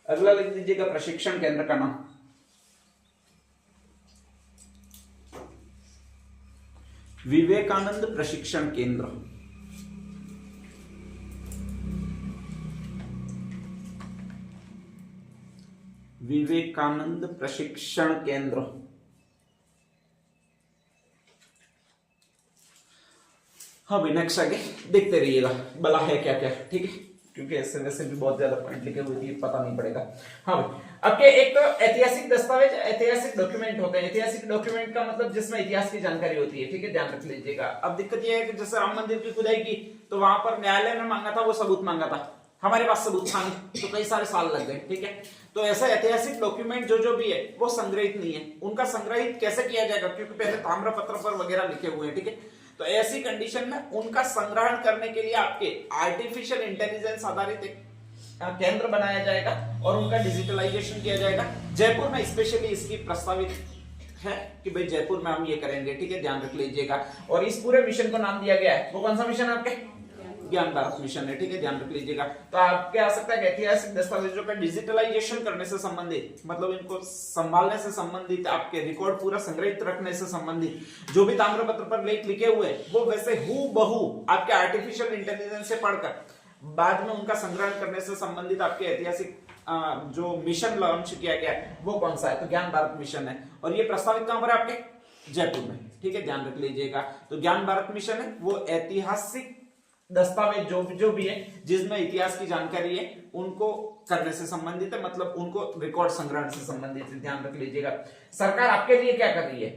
अगला लिख दीजिएगा प्रशिक्षण केंद्र का नाम। विवेकानंद प्रशिक्षण केंद्र। विवेकानंद प्रशिक्षण केंद्र। हाँ भाई नेक्स्ट आगे देखते रहिएगा भला है क्या क्या, ठीक है, क्योंकि ऐसे वैसे भी बहुत ज्यादा पॉइंट लिखे हुए थे, पता नहीं पड़ेगा। हाँ भाई, अब के एक तो ऐतिहासिक दस्तावेज, ऐतिहासिक डॉक्यूमेंट होते हैं। ऐतिहासिक डॉक्यूमेंट का मतलब जिसमें इतिहास की जानकारी होती है, ठीक है, ध्यान रख लीजिएगा। अब दिक्कत यह है कि जैसे राम मंदिर की खुदाई की तो वहां पर न्यायालय ने मांगा था, वो सबूत मांगा था, हमारे पास सबूत था नहीं, तो कई सारे साल लग गए, ठीक है। तो ऐसा ऐतिहासिक डॉक्यूमेंट जो भी है वो संग्रहित नहीं है। उनका संग्रहित कैसे किया जाएगा, क्योंकि पहले ताम्रपत्र पर वगैरह लिखे हुए हैं, ठीक है। तो ऐसी कंडीशन में उनका संग्रहण करने के लिए आपके आर्टिफिशियल इंटेलिजेंस आधारित एक केंद्र बनाया जाएगा और उनका डिजिटलाइजेशन किया जाएगा। जयपुर में स्पेशली इसकी प्रस्तावित है कि भाई जयपुर में हम ये करेंगे, ठीक है, ध्यान रख लीजिएगा। और इस पूरे मिशन को नाम दिया गया है, वो कौन सा मिशन है आपके, ज्ञान भारत मिशन है, ठीक है, ध्यान रख लीजिएगा। तो आपके आ सकता है कि ऐतिहासिक दस्तावेजों का डिजिटलाइजेशन करने से संबंधित, मतलब इनको संभालने से संबंधित, आपके रिकॉर्ड पूरा संग्रहित रखने से संबंधित जो भी ताम्रपत्र पर लेख लिखे हुए हैं वो वैसे हूबहू आपके आर्टिफिशियल इंटेलिजेंस से पढ़कर बाद में उनका संग्रहण करने से संबंधित आपके ऐतिहासिक जो मिशन लॉन्च किया गया है वो कौन सा है, तो ज्ञान भारत मिशन है। और ये प्रस्तावित कहां पर है, आपके जयपुर में, ठीक है, ध्यान रख लीजिएगा। तो ज्ञान भारत मिशन है वो ऐतिहासिक दस्तावेज जो भी है जिसमें इतिहास की जानकारी है उनको करने से संबंधित है, मतलब उनको रिकॉर्ड संग्रहण से संबंधित है, ध्यान रख लीजिएगा। सरकार आपके लिए क्या कर रही है,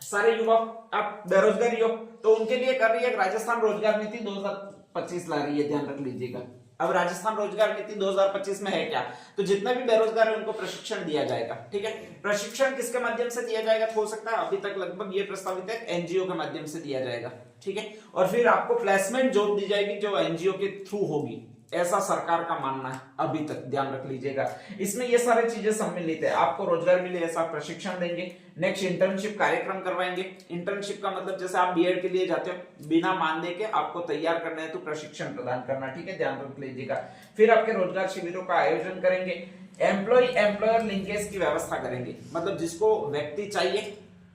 सारे युवा आप बेरोजगारी हो तो उनके लिए कर रही है राजस्थान रोजगार नीति 2025 ला रही है, ध्यान रख लीजिएगा। अब राजस्थान रोजगार नीति 2025 में है क्या, तो जितने भी बेरोजगार है उनको प्रशिक्षण दिया जाएगा, ठीक है। प्रशिक्षण किसके माध्यम से दिया जाएगा, हो सकता है अभी तक लगभग ये प्रस्तावित है एनजीओ के माध्यम से दिया जाएगा, ठीक है। और फिर आपको प्लेसमेंट जॉब दी जाएगी जो एनजीओ के थ्रू होगी, ऐसा सरकार का मानना है अभी तक, ध्यान रख लीजिएगा। इसमें ये सारी चीजें सम्मिलित है, आपको रोजगार मिले ऐसा प्रशिक्षण देंगे। नेक्स्ट इंटर्नशिप कार्यक्रम करवाएंगे। इंटर्नशिप का मतलब जैसे आप बीएड के लिए जाते हो, बिना मानदेय के आपको तैयार करना है तो प्रशिक्षण प्रदान करना, ठीक है, ध्यान रख लीजिएगा। फिर आपके रोजगार शिविरों का आयोजन करेंगे। एम्प्लॉय एम्प्लॉयर लिंकेज की व्यवस्था करेंगे, मतलब जिसको व्यक्ति चाहिए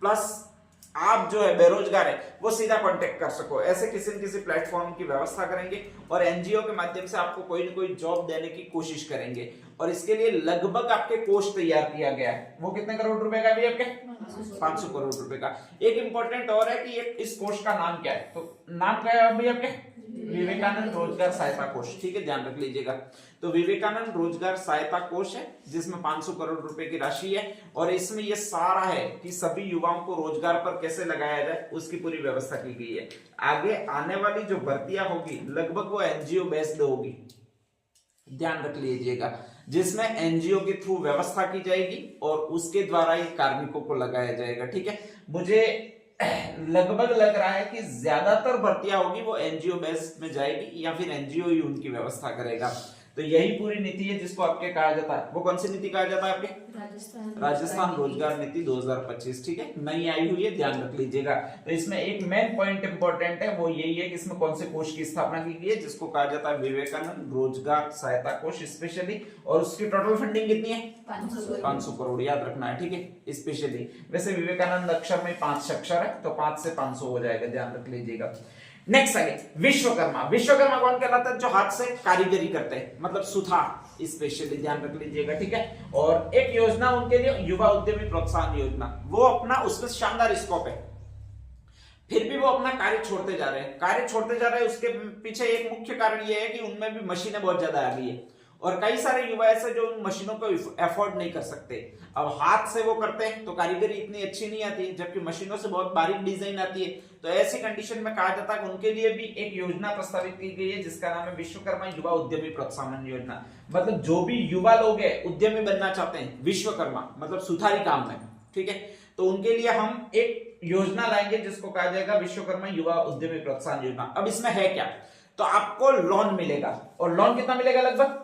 प्लस आप जो है बेरोजगार है वो सीधा कांटेक्ट कर सको, ऐसे किसी न किसी प्लेटफॉर्म की व्यवस्था करेंगे। और एनजीओ के माध्यम से आपको कोई न कोई जॉब देने की कोशिश करेंगे। और इसके लिए लगभग आपके कोष तैयार किया गया है, वो कितने करोड़ रुपए का भी, आपके 500 करोड़ रुपए का। एक इंपॉर्टेंट और है कि इस कोष का नाम क्या है, तो नाम क्या है अभी आपके, विवेकानंद रोजगार सहायता कोष, ठीक है, ध्यान रख लीजिएगा। तो विवेकानंद रोजगार सहायता कोष है जिसमें 500 करोड़ रुपए की राशि है और इसमें ये सारा है कि सभी युवाओं को रोजगार पर कैसे लगाया जाए उसकी पूरी व्यवस्था की गई है। आगे आने वाली जो भर्तियां होगी लगभग वो एनजीओ बेस्ड होगी, ध्यान रख लीजिएगा, जिसमें एनजीओ के थ्रू व्यवस्था की जाएगी और उसके द्वारा ये कार्मिकों को लगाया जाएगा, ठीक है। मुझे लगभग लग रहा है कि ज्यादातर भर्तियां होगी वो एनजीओ बेस्ड में जाएगी या फिर एनजीओ ही उनकी व्यवस्था करेगा। तो यही पूरी नीति है जिसको आपके कहा जाता है, वो कौन सी नीति कहा जाता है आपके, राजस्थान रोजगार नीति 2025, ठीक है, नई आई हुई है, ध्यान रख लीजिएगा। तो इसमें एक मेन पॉइंट इंपॉर्टेंट है वो यही है कि इसमें कौन से कोष की स्थापना की गई है जिसको कहा जाता है विवेकानंद रोजगार सहायता कोष स्पेशली। और उसकी टोटल फंडिंग कितनी है, 500 करोड़, याद रखना है, ठीक है, स्पेशली। वैसे विवेकानंद अक्षर में 5 अक्षर है तो 5 से 500 हो जाएगा, ध्यान रख लीजिएगा। नेक्स्ट आगे विश्वकर्मा। विश्वकर्मा कौन कहलाता है, जो हाथ से कारीगरी करते हैं, मतलब सुथार, स्पेशली ध्यान रख लीजिएगा, ठीक है। और एक योजना उनके लिए युवा उद्यमी प्रोत्साहन योजना, वो अपना उसमें शानदार स्कोप है, फिर भी वो अपना कार्य छोड़ते जा रहे हैं। उसके पीछे एक मुख्य कारण ये है कि उनमें भी मशीनें बहुत ज्यादा आ गई है और कई सारे युवा ऐसे जो उन मशीनों को अफोर्ड नहीं कर सकते। अब हाथ से वो करते हैं तो कारीगरी इतनी अच्छी नहीं आती, जबकि मशीनों से बहुत बारीक डिजाइन आती है। तो ऐसी कंडीशन में कहा जाता है कि उनके लिए भी एक योजना प्रस्तावित की गई है जिसका नाम है विश्वकर्मा युवा उद्यमी प्रोत्साहन योजना। मतलब जो भी युवा लोग हैं उद्यमी बनना चाहते हैं, विश्वकर्मा मतलब सुथारी काम में, ठीक है, तो उनके लिए हम एक योजना लाएंगे जिसको कहा जाएगा विश्वकर्मा युवा उद्यमी प्रोत्साहन योजना। अब इसमें है क्या, तो आपको लोन मिलेगा और लोन कितना मिलेगा, लगभग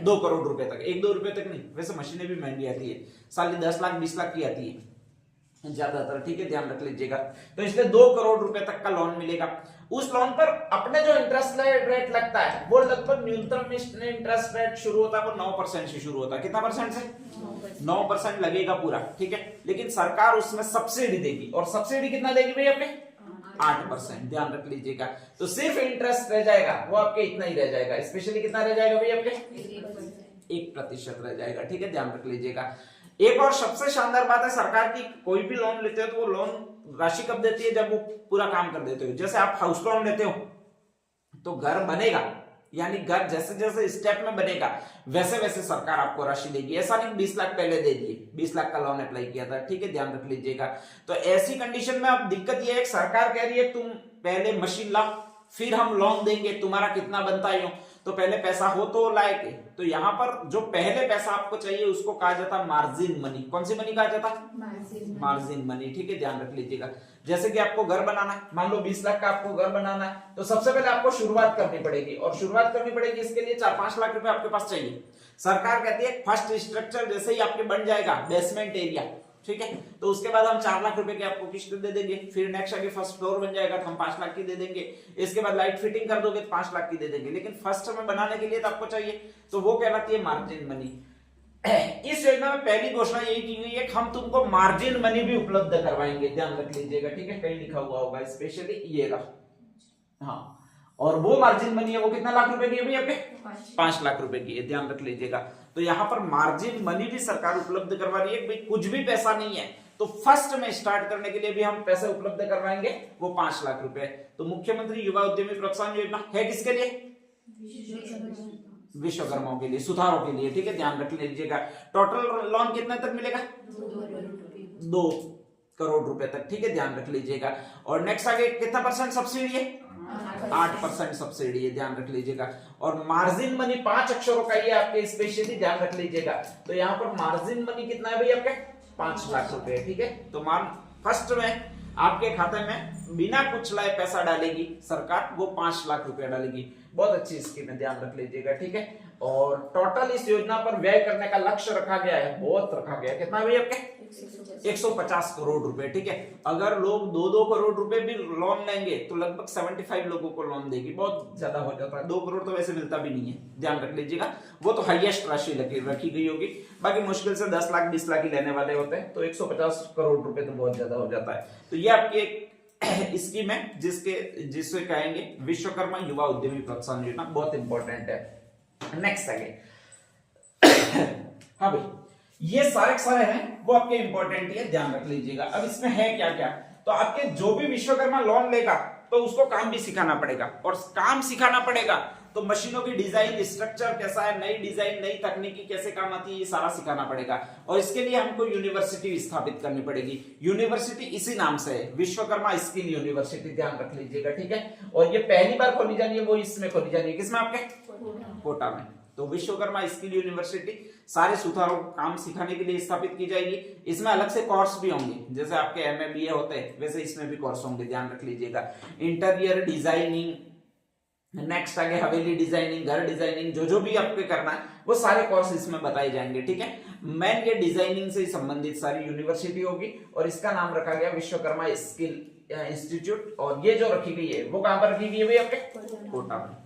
2 करोड़ रुपए तक, 1-2 रुपए तक नहीं, वैसे मशीनें भी महंगी आती है, साल 10 लाख 20 लाख की आती है ज्यादातर, ठीक है, ध्यान रख लीजिएगा। तो इसलिए 2 करोड़ रुपए तक का लोन मिलेगा। उस लोन पर अपने जो इंटरेस्ट रेट लगता है वो लगभग न्यूनतम इंटरेस्ट रेट शुरू होता है वो 9% से शुरू होता है। कितना परसेंट से? 9% लगेगा पूरा, ठीक है। लेकिन सरकार उसमें सब्सिडी देगी, और सब्सिडी कितना देगी भाई आपके? 8%, ध्यान रख लीजिएगा। तो सिर्फ इंटरेस्ट रह जाएगा वो आपके इतना ही रह जाएगा, स्पेशली कितना रह जाएगा भाई आपके? 1% रह जाएगा, ठीक है, ध्यान रख लीजिएगा। एक और सबसे शानदार बात है, सरकार की कोई भी लोन लेते हो तो वो लोन राशि कब देती है? जब वो पूरा काम कर देते हो। जैसे आप हाउस लोन लेते हो तो घर बनेगा, यानी घर जैसे जैसे स्टेप में बनेगा वैसे वैसे सरकार आपको राशि देगी। ऐसा नहीं 20 लाख पहले दे दिए, 20 लाख का लोन अप्लाई किया था, ठीक है, ध्यान रख लीजिएगा। तो ऐसी कंडीशन में अब दिक्कत यह है, सरकार कह रही है तुम पहले मशीन ला फिर हम लोन देंगे, तुम्हारा कितना बनता है तो पहले पैसा हो तो लाए। तो यहाँ पर जो पहले पैसा आपको चाहिए उसको कहा जाता है मार्जिन मनी। कौन सी मनी कहा जाता है? मार्जिन मनी, ठीक है, ध्यान रख लीजिएगा। जैसे कि आपको घर बनाना है, मान लो 20 लाख का आपको घर बनाना है, तो सबसे पहले आपको शुरुआत करनी पड़ेगी, और शुरुआत करनी पड़ेगी इसके लिए 4-5 लाख रुपए आपके पास चाहिए। सरकार कहती है फर्स्ट स्ट्रक्चर जैसे ही आपके बन जाएगा, बेसमेंट एरिया, ठीक है, तो उसके बाद हम 4 लाख रुपए की आपको किस्त दे देंगे। फिर नेक्स्ट आगे फर्स्ट फ्लोर बन जाएगा तो हम 5 लाख की दे देंगे। इसके बाद लाइट फिटिंग कर दोगे तो 5 लाख की दे देंगे। लेकिन फर्स्ट में बनाने के लिए तो आपको चाहिए, तो वो कहलाती है मार्जिन मनी। इस योजना में पहली घोषणा यही की गई है कि हम तुमको मार्जिन मनी भी उपलब्ध करवाएंगे, ध्यान रख लीजिएगा, ठीक है, कहीं लिखा हुआ होगा स्पेशली ये रहा। हाँ, और वो मार्जिन मनी है वो कितना लाख रुपए की है भाई आपके? 5 लाख रुपए की है, ध्यान रख लीजिएगा। तो यहाँ पर मार्जिन मनी भी सरकार उपलब्ध करवा रही है। भाई कुछ भी पैसा नहीं है तो फर्स्ट में स्टार्ट करने के लिए भी हम पैसे उपलब्ध करवाएंगे, वो 5 लाख रुपए। तो मुख्यमंत्री युवा उद्यमी प्रोत्साहन योजना है किसके लिए? विश्वकर्माओं के लिए, सुधारों के लिए, ठीक है, ध्यान रख लीजिएगा। टोटल लोन कितने तक मिलेगा? 2 करोड़ रुपए तक, ठीक है, ध्यान रख लीजिएगा। और नेक्स्ट आगे कितना परसेंट सब्सिडी है? 8% सब्सिडी है, ध्यान रख लीजिएगा। और मार्जिन मनी 5 अक्षरों का ये आपके स्पेशली ध्यान रख लीजिएगा। तो यहाँ पर मार्जिन मनी कितना है भाई आपके? 5 लाख रुपए, ठीक है। तो मान फर्स्ट में आपके खाते में बिना कुछ लाए पैसा डालेगी सरकार, वो 5 लाख रुपए डालेगी। बहुत अच्छी स्कीम है, ध्यान रख लीजिएगा, ठीक है। और टोटल इस योजना पर व्यय करने का लक्ष्य रखा गया है, बहुत रखा गया है। कितना भाई आपके? 150 करोड़ रुपए, ठीक है। अगर लोग 2-2 करोड़ रुपए भी लोन लेंगे तो लगभग 75 लोगों को लोन देगी, बहुत ज्यादा हो जाता है। 2 करोड़ तो वैसे मिलता भी नहीं है, ध्यान रख लीजिएगा। वो तो हाईएस्ट राशि रखी गई होगी, बाकी मुश्किल से 10 लाख 20 लाख ही लेने वाले होते हैं, तो 150 करोड़ रुपए तो बहुत ज्यादा हो जाता है। तो ये आपकी एक स्कीम है जिससे कहेंगे विश्वकर्मा युवा उद्यमी प्रोत्साहन योजना, बहुत इंपॉर्टेंट है। नेक्स्ट आगे हाँ भाई, ये सारे हैं वो आपके इंपॉर्टेंट है, ध्यान रख लीजिएगा। अब इसमें है क्या क्या, तो आपके जो भी विश्वकर्मा लोन लेगा तो उसको काम भी सिखाना पड़ेगा, और काम सिखाना पड़ेगा तो मशीनों की डिजाइन स्ट्रक्चर कैसा है, नई डिजाइन नई तकनीकी कैसे काम आती है, ये सारा सिखाना पड़ेगा। और इसके लिए हमको यूनिवर्सिटी स्थापित करनी पड़ेगी। यूनिवर्सिटी इसी नाम से है, विश्वकर्मा स्किल यूनिवर्सिटी, ध्यान रख लीजिएगा, ठीक है। और ये पहली बार खोली जानी है वो इसमें खोली जानी है, किसमें? आपके कोटा में। तो विश्वकर्मा स्किल यूनिवर्सिटी सारे सुधारों को काम सिखाने के लिए स्थापित की जाएगी। इसमें अलग से कोर्स भी होंगे, जैसे आपके एमए बीए होते हैं वैसे इसमें भी कोर्स होंगे, ध्यान रख लीजिएगा। इंटीरियर डिजाइनिंग, नेक्स्ट आगे हवेली डिजाइनिंग, घर डिजाइनिंग, जो भी आपको करना है वो सारे कोर्स इसमें बताए जाएंगे, ठीक है। मेन ये डिजाइनिंग से संबंधित सारी यूनिवर्सिटी होगी, और इसका नाम रखा गया विश्वकर्मा स्किल इंस्टीट्यूट। और ये जो रखी गई है वो कहां पर रखी गई है भाई आपके? कोटा में,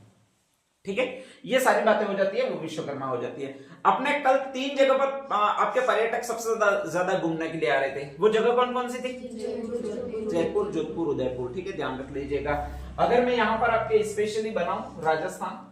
ठीक है। ये सारी बातें हो जाती है, वो विश्वकर्मा हो जाती है। अपने कल 3 जगह पर आपके पर्यटक सबसे ज्यादा घूमने के लिए आ रहे थे, वो जगह कौन कौन सी थी? जयपुर, जोधपुर, उदयपुर, ठीक है, ध्यान रख लीजिएगा। अगर मैं यहां पर आपके स्पेशली बनाऊं राजस्थान,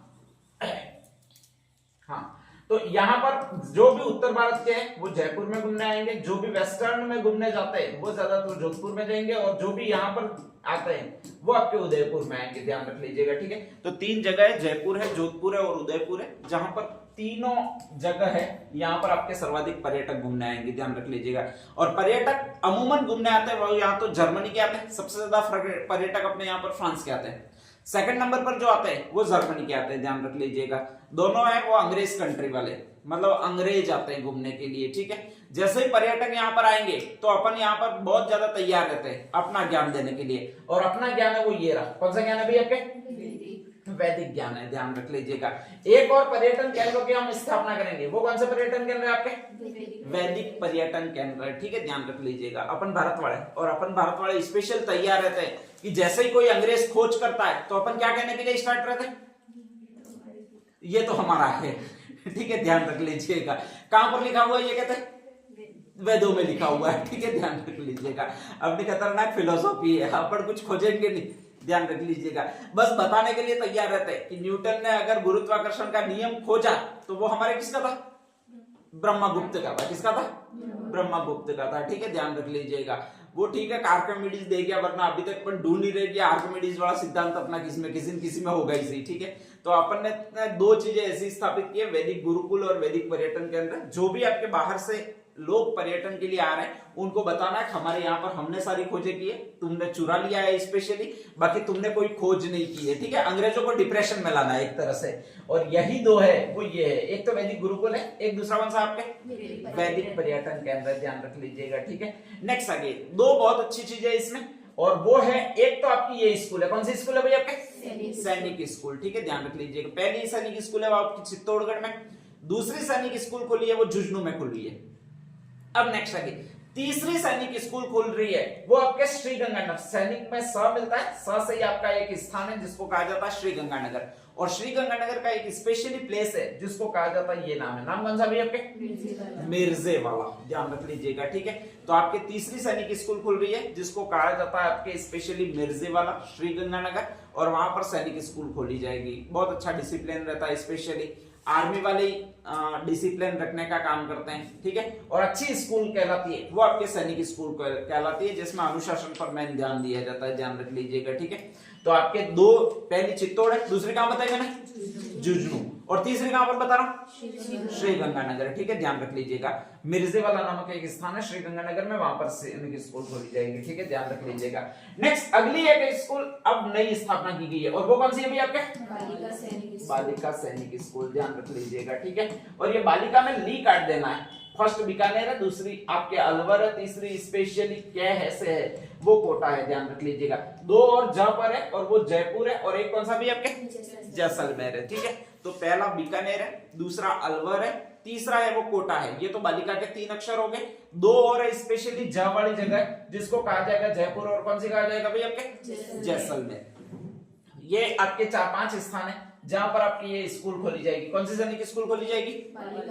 हाँ, तो यहाँ पर जो भी उत्तर भारत के हैं वो जयपुर में घूमने आएंगे, जो भी वेस्टर्न में घूमने जाते हैं वो ज्यादातर जोधपुर में जाएंगे, और जो भी यहाँ पर आते हैं वो आपके उदयपुर में आएंगे, ध्यान रख लीजिएगा, ठीक है। तो 3 जगह है, जयपुर है, जोधपुर है और उदयपुर है, जहां पर तीनों जगह है यहाँ पर आपके सर्वाधिक पर्यटक घूमने आएंगे, ध्यान रख लीजिएगा। और पर्यटक अमूमन घूमने आते हैं वो यहाँ तो जर्मनी के आते हैं, सबसे ज्यादा पर्यटक अपने यहाँ पर फ्रांस के आते हैं। सेकंड नंबर पर जो आते हैं वो जर्मनी के आते हैं, ध्यान रख लीजिएगा। दोनों है वो अंग्रेज कंट्री वाले, मतलब अंग्रेज आते हैं घूमने के लिए, ठीक है। जैसे ही पर्यटक यहाँ पर आएंगे तो अपन यहाँ पर बहुत ज्यादा तैयार रहते हैं अपना ज्ञान देने के लिए, और अपना ज्ञान है वो ये रहा। कौन सा ज्ञान है भैया आपके? वैदिक ज्ञान है, ध्यान रख लीजिएगा। एक और पर्यटन केंद्र की हम स्थापना करेंगे, वो कौन सा पर्यटन केंद्र है आपके? वैदिक पर्यटन केंद्र, ठीक है, ध्यान रख लीजिएगा। अपन भारत वाले, और अपन भारत वाले स्पेशल तैयार रहते हैं कि जैसे ही कोई अंग्रेज खोज करता है तो अपन क्या कहने के लिए स्टार्ट करते हैं, ये तो हमारा है। ठीक है, ध्यान रख लीजिएगा। कहां पर लिखा हुआ है ये कहते हैं, वेदों में लिखा हुआ है। ठीक है, ध्यान रख लीजिएगा। अपनी खतरनाक फिलोसॉफी है, अपन कुछ खोजेंगे नहीं, ध्यान रख लीजिएगा। बस बताने के लिए तैयार रहते हैं कि न्यूटन ने अगर गुरुत्वाकर्षण का नियम खोजा तो वो हमारे किसका था, ब्रह्मगुप्त का था। किसका था, ब्रह्मगुप्त का था। ठीक है, ध्यान रख लीजिएगा। वो ठीक है आर्किमिडीज दे गया, वरना अभी तक अपन ढूंढ नहीं रहे कि आर्किमिडीज वाला सिद्धांत अपना किसमें किसी में होगा ही सही। ठीक है, तो अपन ने दो चीजें ऐसी स्थापित की है वैदिक गुरुकुल और वैदिक पर्यटन के अंदर। जो भी आपके बाहर से लोग पर्यटन के लिए आ रहे हैं उनको बताना है हमारे यहाँ पर हमने सारी खोजें की है, तुमने चुरा लिया है स्पेशली, बाकी तुमने कोई खोज नहीं की है। ठीक है, अंग्रेजों को डिप्रेशन में लाना है एक तरह से। और यही दो है, वो ये है, एक तो वैदिक गुरुकुल है, एक दूसरा कौन सा आपके वैदिक पर्यटन के अंदर, ध्यान रख लीजिएगा। ठीक है, नेक्स्ट आगे दो बहुत अच्छी चीजें इसमें, और वो है एक तो आपकी ये स्कूल है, कौन सी स्कूल है भाई आपके, सैनिक स्कूल। ठीक है, ध्यान रख लीजिएगा। पहली सैनिक स्कूल है वो आपकी चित्तौड़गढ़ में, दूसरी सैनिक स्कूल खुली है वो झुंझुनू में खुली है। अब नेक्स्ट आगे तीसरी सैनिक स्कूल खुल रही है वो आपके श्रीगंगानगर, सैनिक में स मिलता है, स से ही आपका एक स्थान है जिसको कहा जाता है श्रीगंगानगर, और श्रीगंगानगर का एक स्पेशली प्लेस है जिसको कहा जाता है, ये नाम है, नाम कौन सा भी आपके, मिर्जे वाला, ध्यान रख लीजिएगा। ठीक है, तो आपके तीसरी सैनिक स्कूल खुल रही है जिसको कहा जाता है आपके स्पेशली मिर्जे वाला श्रीगंगानगर, और वहां पर सैनिक स्कूल खोली जाएगी। बहुत अच्छा डिसिप्लिन रहता है, स्पेशली आर्मी वाले डिसिप्लिन रखने का काम करते हैं। ठीक है, और अच्छी स्कूल कहलाती है वो आपके सैनिक स्कूल कहलाती है जिसमें अनुशासन पर मेन ध्यान दिया जाता है, ध्यान रख लीजिएगा। ठीक है, तो आपके दो, पहली चित्तौड़ है, दूसरी कहां बताया मैंने, झुंझुनू, और तीसरी कहां पर बता रहा हूं, श्रीगंगानगर। ठीक है, ध्यान रख लीजिएगा। मिर्जे वाला नामक एक स्थान है श्रीगंगानगर में, वहां पर सैनिक स्कूल खोली जाएगी। ठीक है, ध्यान रख लीजिएगा। नेक्स्ट अगली एक स्कूल अब नई स्थापना की गई है, और वो कौन सी है भैया आपके, बालिका सैनिक स्कूल, ध्यान रख लीजिएगा। ठीक है, और ये बालिका में ली काट देना है, फर्स्ट बीकानेर है, दूसरी आपके अलवर है, तीसरी स्पेशली क्या है से है वो कोटा है, ध्यान रख लीजिएगा। दो और जहां पर है और वो जयपुर है, और एक कौन सा भी आपके जैसलमेर है। ठीक है, तो पहला बीकानेर है, दूसरा अलवर है, तीसरा है वो कोटा है। ये तो बालिका के 3 अक्षर हो गए। दो और है स्पेशली ज वाली जगह जिसको कहा जाएगा जयपुर, और कौन सी कहा जाएगा भाई आपके जैसलमेर। ये आपके 4-5 स्थान है जहां पर आपकी ये स्कूल खोली जाएगी। कौन सी सैनिक स्कूल खोली जाएगी,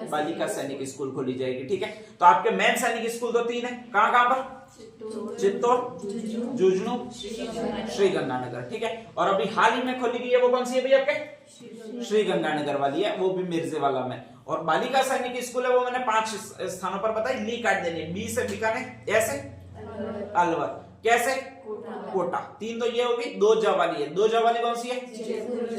बालिका सैनिक स्कूल खोली जाएगी। ठीक है, तो आपके मेन सैनिक स्कूल तो 3 है, कहां कहां पर, चित्तौड़, झुंझुनू, श्रीगंगानगर। ठीक है, और अभी हाल ही में खोली गई है वो कौन सी है भैया आपके, श्रीगंगानगर वाली है, वो भी मिर्जे वाला में। और बालिका सैनिक स्कूल है वो मैंने 5 स्थानों पर बताई, ली काट देनी है, बी से बीकानेर, ऐसे अलवर, कैसे कोटा, 3 तो ये होगी, 2 ज वाली है, 2 ज वाली कौन सी है,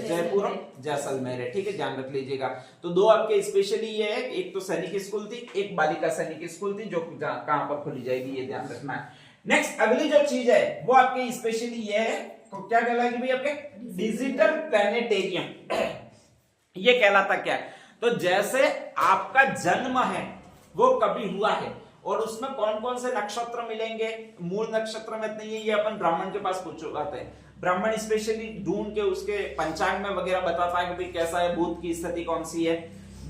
जयपुर और जैसलमेर है। ठीक है, ध्यान रख लीजिएगा। तो दो आपके स्पेशली ये है, एक तो सैनिक स्कूल थी, एक बालिका सैनिक स्कूल थी, जो कहां पर खोली जाएगी ये ध्यान रखना है। नेक्स्ट अगली जो चीज है वो आपके स्पेशली ये है, तो क्या कहलाएगी भाई आपके, डिजिटल प्लेनेटेरियम। ये कहलाता क्या है, तो जैसे आपका जन्म है वो कभी हुआ है, और उसमें कौन कौन से नक्षत्र मिलेंगे, मूल नक्षत्र में नहीं है, ये अपन ब्राह्मण के पास पूछते हैं। ब्राह्मण स्पेशली ढूंढ के उसके पंचांग में वगैरह बताता है कि भाई कैसा है, बुध की स्थिति कौन सी है,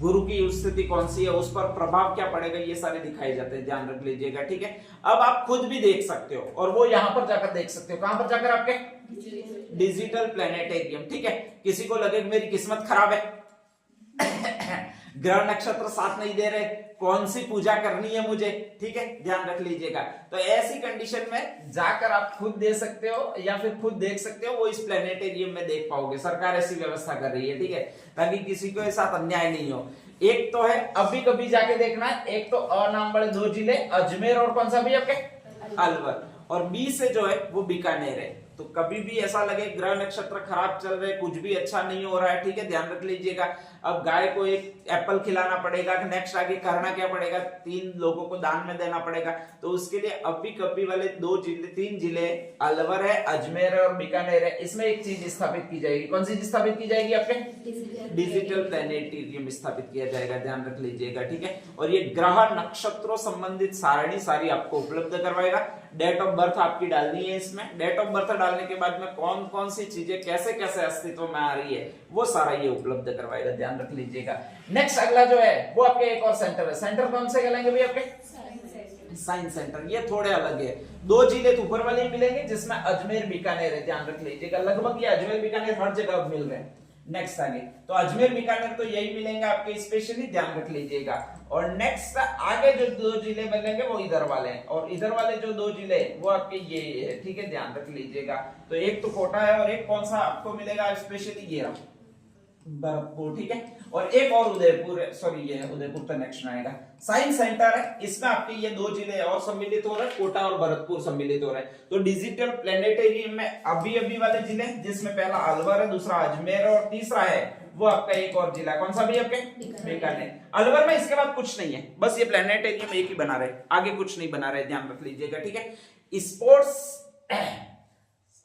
गुरु की स्थिति कौन सी है, उस पर प्रभाव क्या पड़ेगा, ये सारे दिखाए जाते हैं, ध्यान रख लीजिएगा। ठीक है, अब आप खुद भी देख सकते हो, और वो यहां पर जाकर देख सकते हो, कहां पर जाकर, आपके डिजिटल प्लेनेटेरियम। ठीक है, किसी को लगे मेरी किस्मत खराब है, ग्रह नक्षत्र साथ नहीं दे रहे, कौन सी पूजा करनी है मुझे, ठीक है, ध्यान रख लीजिएगा। तो ऐसी कंडीशन में जाकर आप खुद दे सकते हो, या फिर खुद देख सकते हो, वो इस प्लेनेटेरियम में देख पाओगे, सरकार ऐसी व्यवस्था कर रही है। ठीक है, ताकि किसी के साथ अन्याय नहीं हो। एक तो है अभी कभी जाके देखना है, एक तो अ नाम वाले 2 जिले अजमेर और कौन सा भी आपके अलवर, और बी से जो है वो बीकानेर है। तो कभी भी ऐसा लगे ग्रह नक्षत्र खराब चल रहे, कुछ भी अच्छा नहीं हो रहा है, ठीक है, ध्यान रख लीजिएगा। अब गाय को एक एप्पल खिलाना पड़ेगा, नेक्स्ट आगे करना क्या पड़ेगा, 3 लोगों को दान में देना पड़ेगा। तो उसके लिए अभी कभी वाले 3 जिले अलवर है, अजमेर है और बीकानेर है, इसमें एक चीज स्थापित की जाएगी। कौन सी स्थापित की जाएगी, आपके डिजिटल प्लेनेटेरियम स्थापित किया जाएगा, ध्यान रख लीजिएगा। ठीक है, और ये ग्रह नक्षत्रों संबंधित सारणी सारी आपको उपलब्ध करवाएगा। डेट ऑफ बर्थ आपकी डालनी है इसमें, डेट ऑफ बर्थ डालने के बाद में कौन कौन सी चीजें कैसे कैसे अस्तित्व में आ रही है वो सारा ये उपलब्ध करवाएगा, ध्यान रख लीजिएगा। नेक्स्ट अगला जो है वो आपके एक और सेंटर है, सेंटर कौन से कहलाएंगे भाई आपके साइंस सेंटर, ये थोड़े अलग है। दो जिले तो ऊपर वाले ही मिलेंगे जिसमें अजमेर बीकानेर है, ध्यान रख लीजिएगा। लगभग ये अजमेर बीकानेर हर जगह मिल रहे हैं। नेक्स्ट आगे तो अजमेर बीकानेर तो यही मिलेंगे आपके स्पेशली, ध्यान रख लीजिएगा। और नेक्स्ट आगे जो दो जिले मिलेंगे वो इधर वाले हैं, और इधर वाले जो दो जिले वो आपके ये है, ठीक है, ध्यान रख लीजिएगा। तो एक तो कोटा है और एक कौन सा आपको मिलेगा स्पेशली, ये भरतपुर, ठीक है। और एक और उदयपुर है, सॉरी ये है उदयपुर तो नेक्स्ट में आएगा। साइंस सेंटर है, इसमें आपके ये दो जिले और सम्मिलित हो रहे हैं, कोटा और भरतपुर सम्मिलित हो रहे हैं। तो डिजिटल प्लेनेटेरियम में अभी वाले जिले जिसमें पहला अलवर है, दूसरा अजमेर और तीसरा है वो आपका एक और जिला, कौन सा भी आपके बीकानेर। अलवर में इसके बाद कुछ नहीं है, बस ये प्लेनेटेरियम एक ही बना रहे, आगे कुछ नहीं बना रहे, ध्यान रख लीजिएगा, ठीक है। स्पोर्ट्स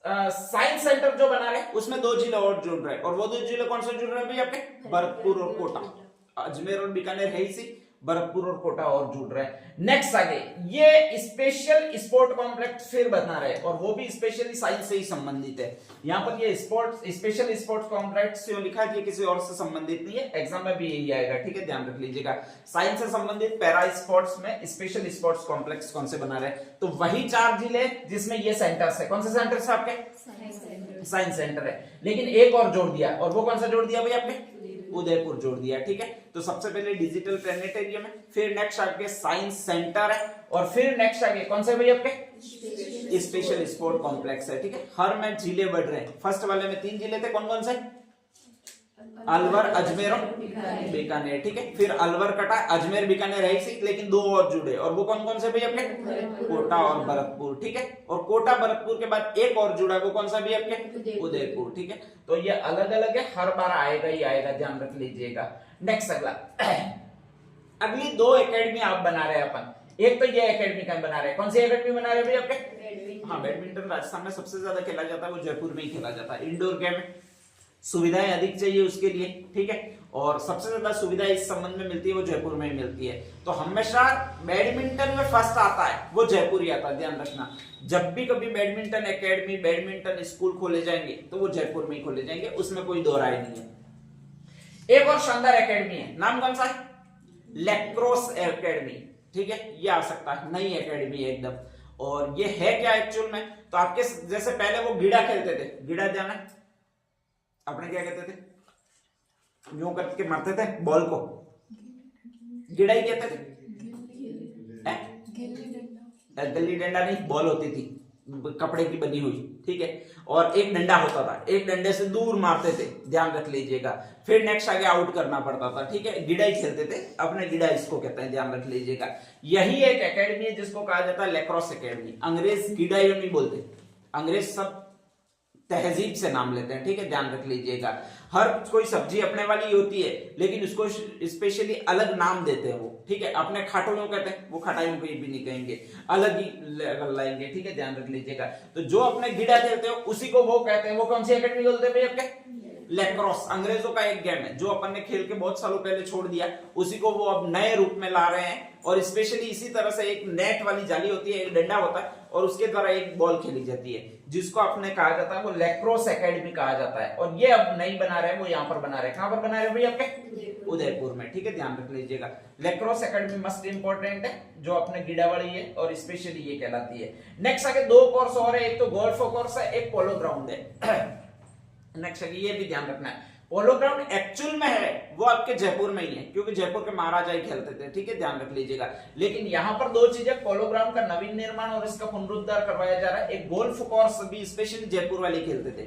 साइंस सेंटर जो बना रहे उसमें दो जिले और जुड़ रहे हैं, और वो दो जिले कौन से जुड़ रहे हैं भाई आपके, भरतपुर और कोटा। अजमेर और बीकानेर है ही सी, भरतपुर और कोटा और जुड़ रहे हैं। नेक्स्ट आगे ये स्पेशल स्पोर्ट कॉम्प्लेक्स फिर बना रहे हैं, और वो भी स्पेशली साइंस से ही संबंधित है। यहाँ पर ये स्पोर्ट्स स्पेशल स्पोर्ट्स कॉम्प्लेक्स जो लिखा है किसी और से संबंधित नहीं है, एग्जाम में भी यही आएगा, ठीक है, ध्यान रख लीजिएगा। साइंस से संबंधित पैरा स्पोर्ट्स में स्पेशल स्पोर्ट्स कॉम्प्लेक्स कौन से बना रहे हैं, तो वही चार जिले जिसमें ये सेंटर्स है। कौन से सेंटर्स है आपके, साइंस सेंटर है, लेकिन एक और जोड़ दिया, और वो कौन सा जोड़ दिया भाई आपने, उदयपुर जोड़ दिया, ठीक है। तो सबसे पहले डिजिटल प्लेनेटेरियम है, फिर नेक्स्ट आपके साइंस सेंटर है, और फिर नेक्स्ट आगे कौन से भाई आपके स्पेशल स्पोर्ट कॉम्प्लेक्स है, ठीक है। हर में जिले बढ़ रहे हैं। फर्स्ट वाले में 3 जिले थे, कौन कौन से, अलवर अजमेर और बीकानेर, ठीक है। फिर अलवर कटा, अजमेर बीकानेर है ही, लेकिन दो और जुड़े, और वो कौन कौन से भाई अपने, कोटा और भरतपुर, ठीक है। और कोटा भरतपुर के बाद एक और जुड़ा, वो कौन सा भी अपने, उदयपुर, ठीक है। तो ये अलग अलग है, हर बार आएगा ही आएगा, ध्यान रख लीजिएगा। नेक्स्ट अगला अगली दो एकेडमी आप बना रहे हैं अपन, एक तो ये एकेडमी का बना रहे हैं, कौन सी एकेडमी बना रहे हैं भाई आपके, हाँ बैडमिंटन राजस्थान में सबसे ज्यादा खेला जाता है, वो जयपुर में ही खेला जाता है। इंडोर गेम सुविधाएं अधिक चाहिए उसके लिए, ठीक है, और सबसे ज्यादा सुविधा इस संबंध में मिलती है वो जयपुर में ही मिलती है। तो हमेशा बैडमिंटन में फर्स्ट आता है वो जयपुर ही आता है, ध्यान रखना। जब भी कभी बैडमिंटन एकेडमी बैडमिंटन स्कूल खोले जाएंगे तो वो जयपुर में ही खोले जाएंगे, उसमें कोई दो राय नहीं है। एक और शानदार एकेडमी है, नाम कौन सा है, लैक्रोस एकेडमी, ठीक है, ये आ सकता है, नई एकेडमी है एकदम। और ये है क्या एक्चुअल में, तो आपके जैसे पहले वो गिड़ा खेलते थे, गिड़ा जाना अपने क्या कहते थे, यूं करके मारते थे बॉल को, गिड़ा ही कहते थे, गिल्ली डंडा नहीं, बॉल होती थी कपड़े की बनी हुई, ठीक है, और एक डंडा होता था, एक डंडे से दूर मारते थे, ध्यान रख लीजिएगा। फिर नेक्स्ट आगे आउट करना पड़ता था, ठीक है, गिड़ा ही खेलते थे, अपने गिड़ा इसको कहते हैं, ध्यान रख लीजिएगा। यही एक एकेडमी है जिसको कहा जाता है लैक्रोस एकेडमी। अंग्रेज गिड़ा ही नहीं बोलते, अंग्रेज सब तहजीब से नाम लेते हैं, ठीक है, ध्यान रख लीजिएगा। हर कोई सब्जी अपने वाली होती है, लेकिन उसको स्पेशली अलग नाम देते हैं वो, ठीक है। अपने खाटो यूं कहते हैं, वो खटाई भी नहीं कहेंगे, अलग ही लेवल लाएंगे, ठीक है, ध्यान रख लीजिएगा। तो जो अपने गिड़ा खेलते हो उसी को वो कहते हैं, वो कौन सी एकेडमी बोलते हैं भाई आपके, लैक्रोस। अंग्रेजों का एक गेम है जो अपन ने खेल के बहुत सालों पहले छोड़ दिया, उसी को वो अब नए रूप में ला रहे हैं। और स्पेशली इसी तरह से एक नेट वाली जाली होती है, एक डंडा होता है, और उसके द्वारा एक बॉल खेली जाती है, जिसको आपने कहा जाता है वो लैक्रोस एकेडमी कहा जाता है। और ये अब नहीं बना रहे, वो यहाँ पर बना रहे, कहां पर बना रहे भाई आपके, उदयपुर में, ठीक है, ध्यान रख लीजिएगा। लैक्रोस एकेडमी मस्ट इंपॉर्टेंट है, जो अपने गिड़ावाड़ी है, और स्पेशली ये कहलाती है। नेक्स्ट आगे दो कोर्स और है, एक तो गोल्फ कोर्स है, एक पोलो ग्राउंड है। नेक्स्ट ये भी ध्यान रखना है, पोलो ग्राउंड एक्चुअल में है वो आपके जयपुर में ही है, क्योंकि जयपुर के महाराजा ही खेलते थे, ठीक है, ध्यान रख लीजिएगा। लेकिन यहाँ पर दो चीजें, पोलो ग्राउंड का नवीन निर्माण और इसका पुनरुद्धार करवाया जा रहा है। एक गोल्फ कोर्स भी स्पेशली जयपुर वाले खेलते थे,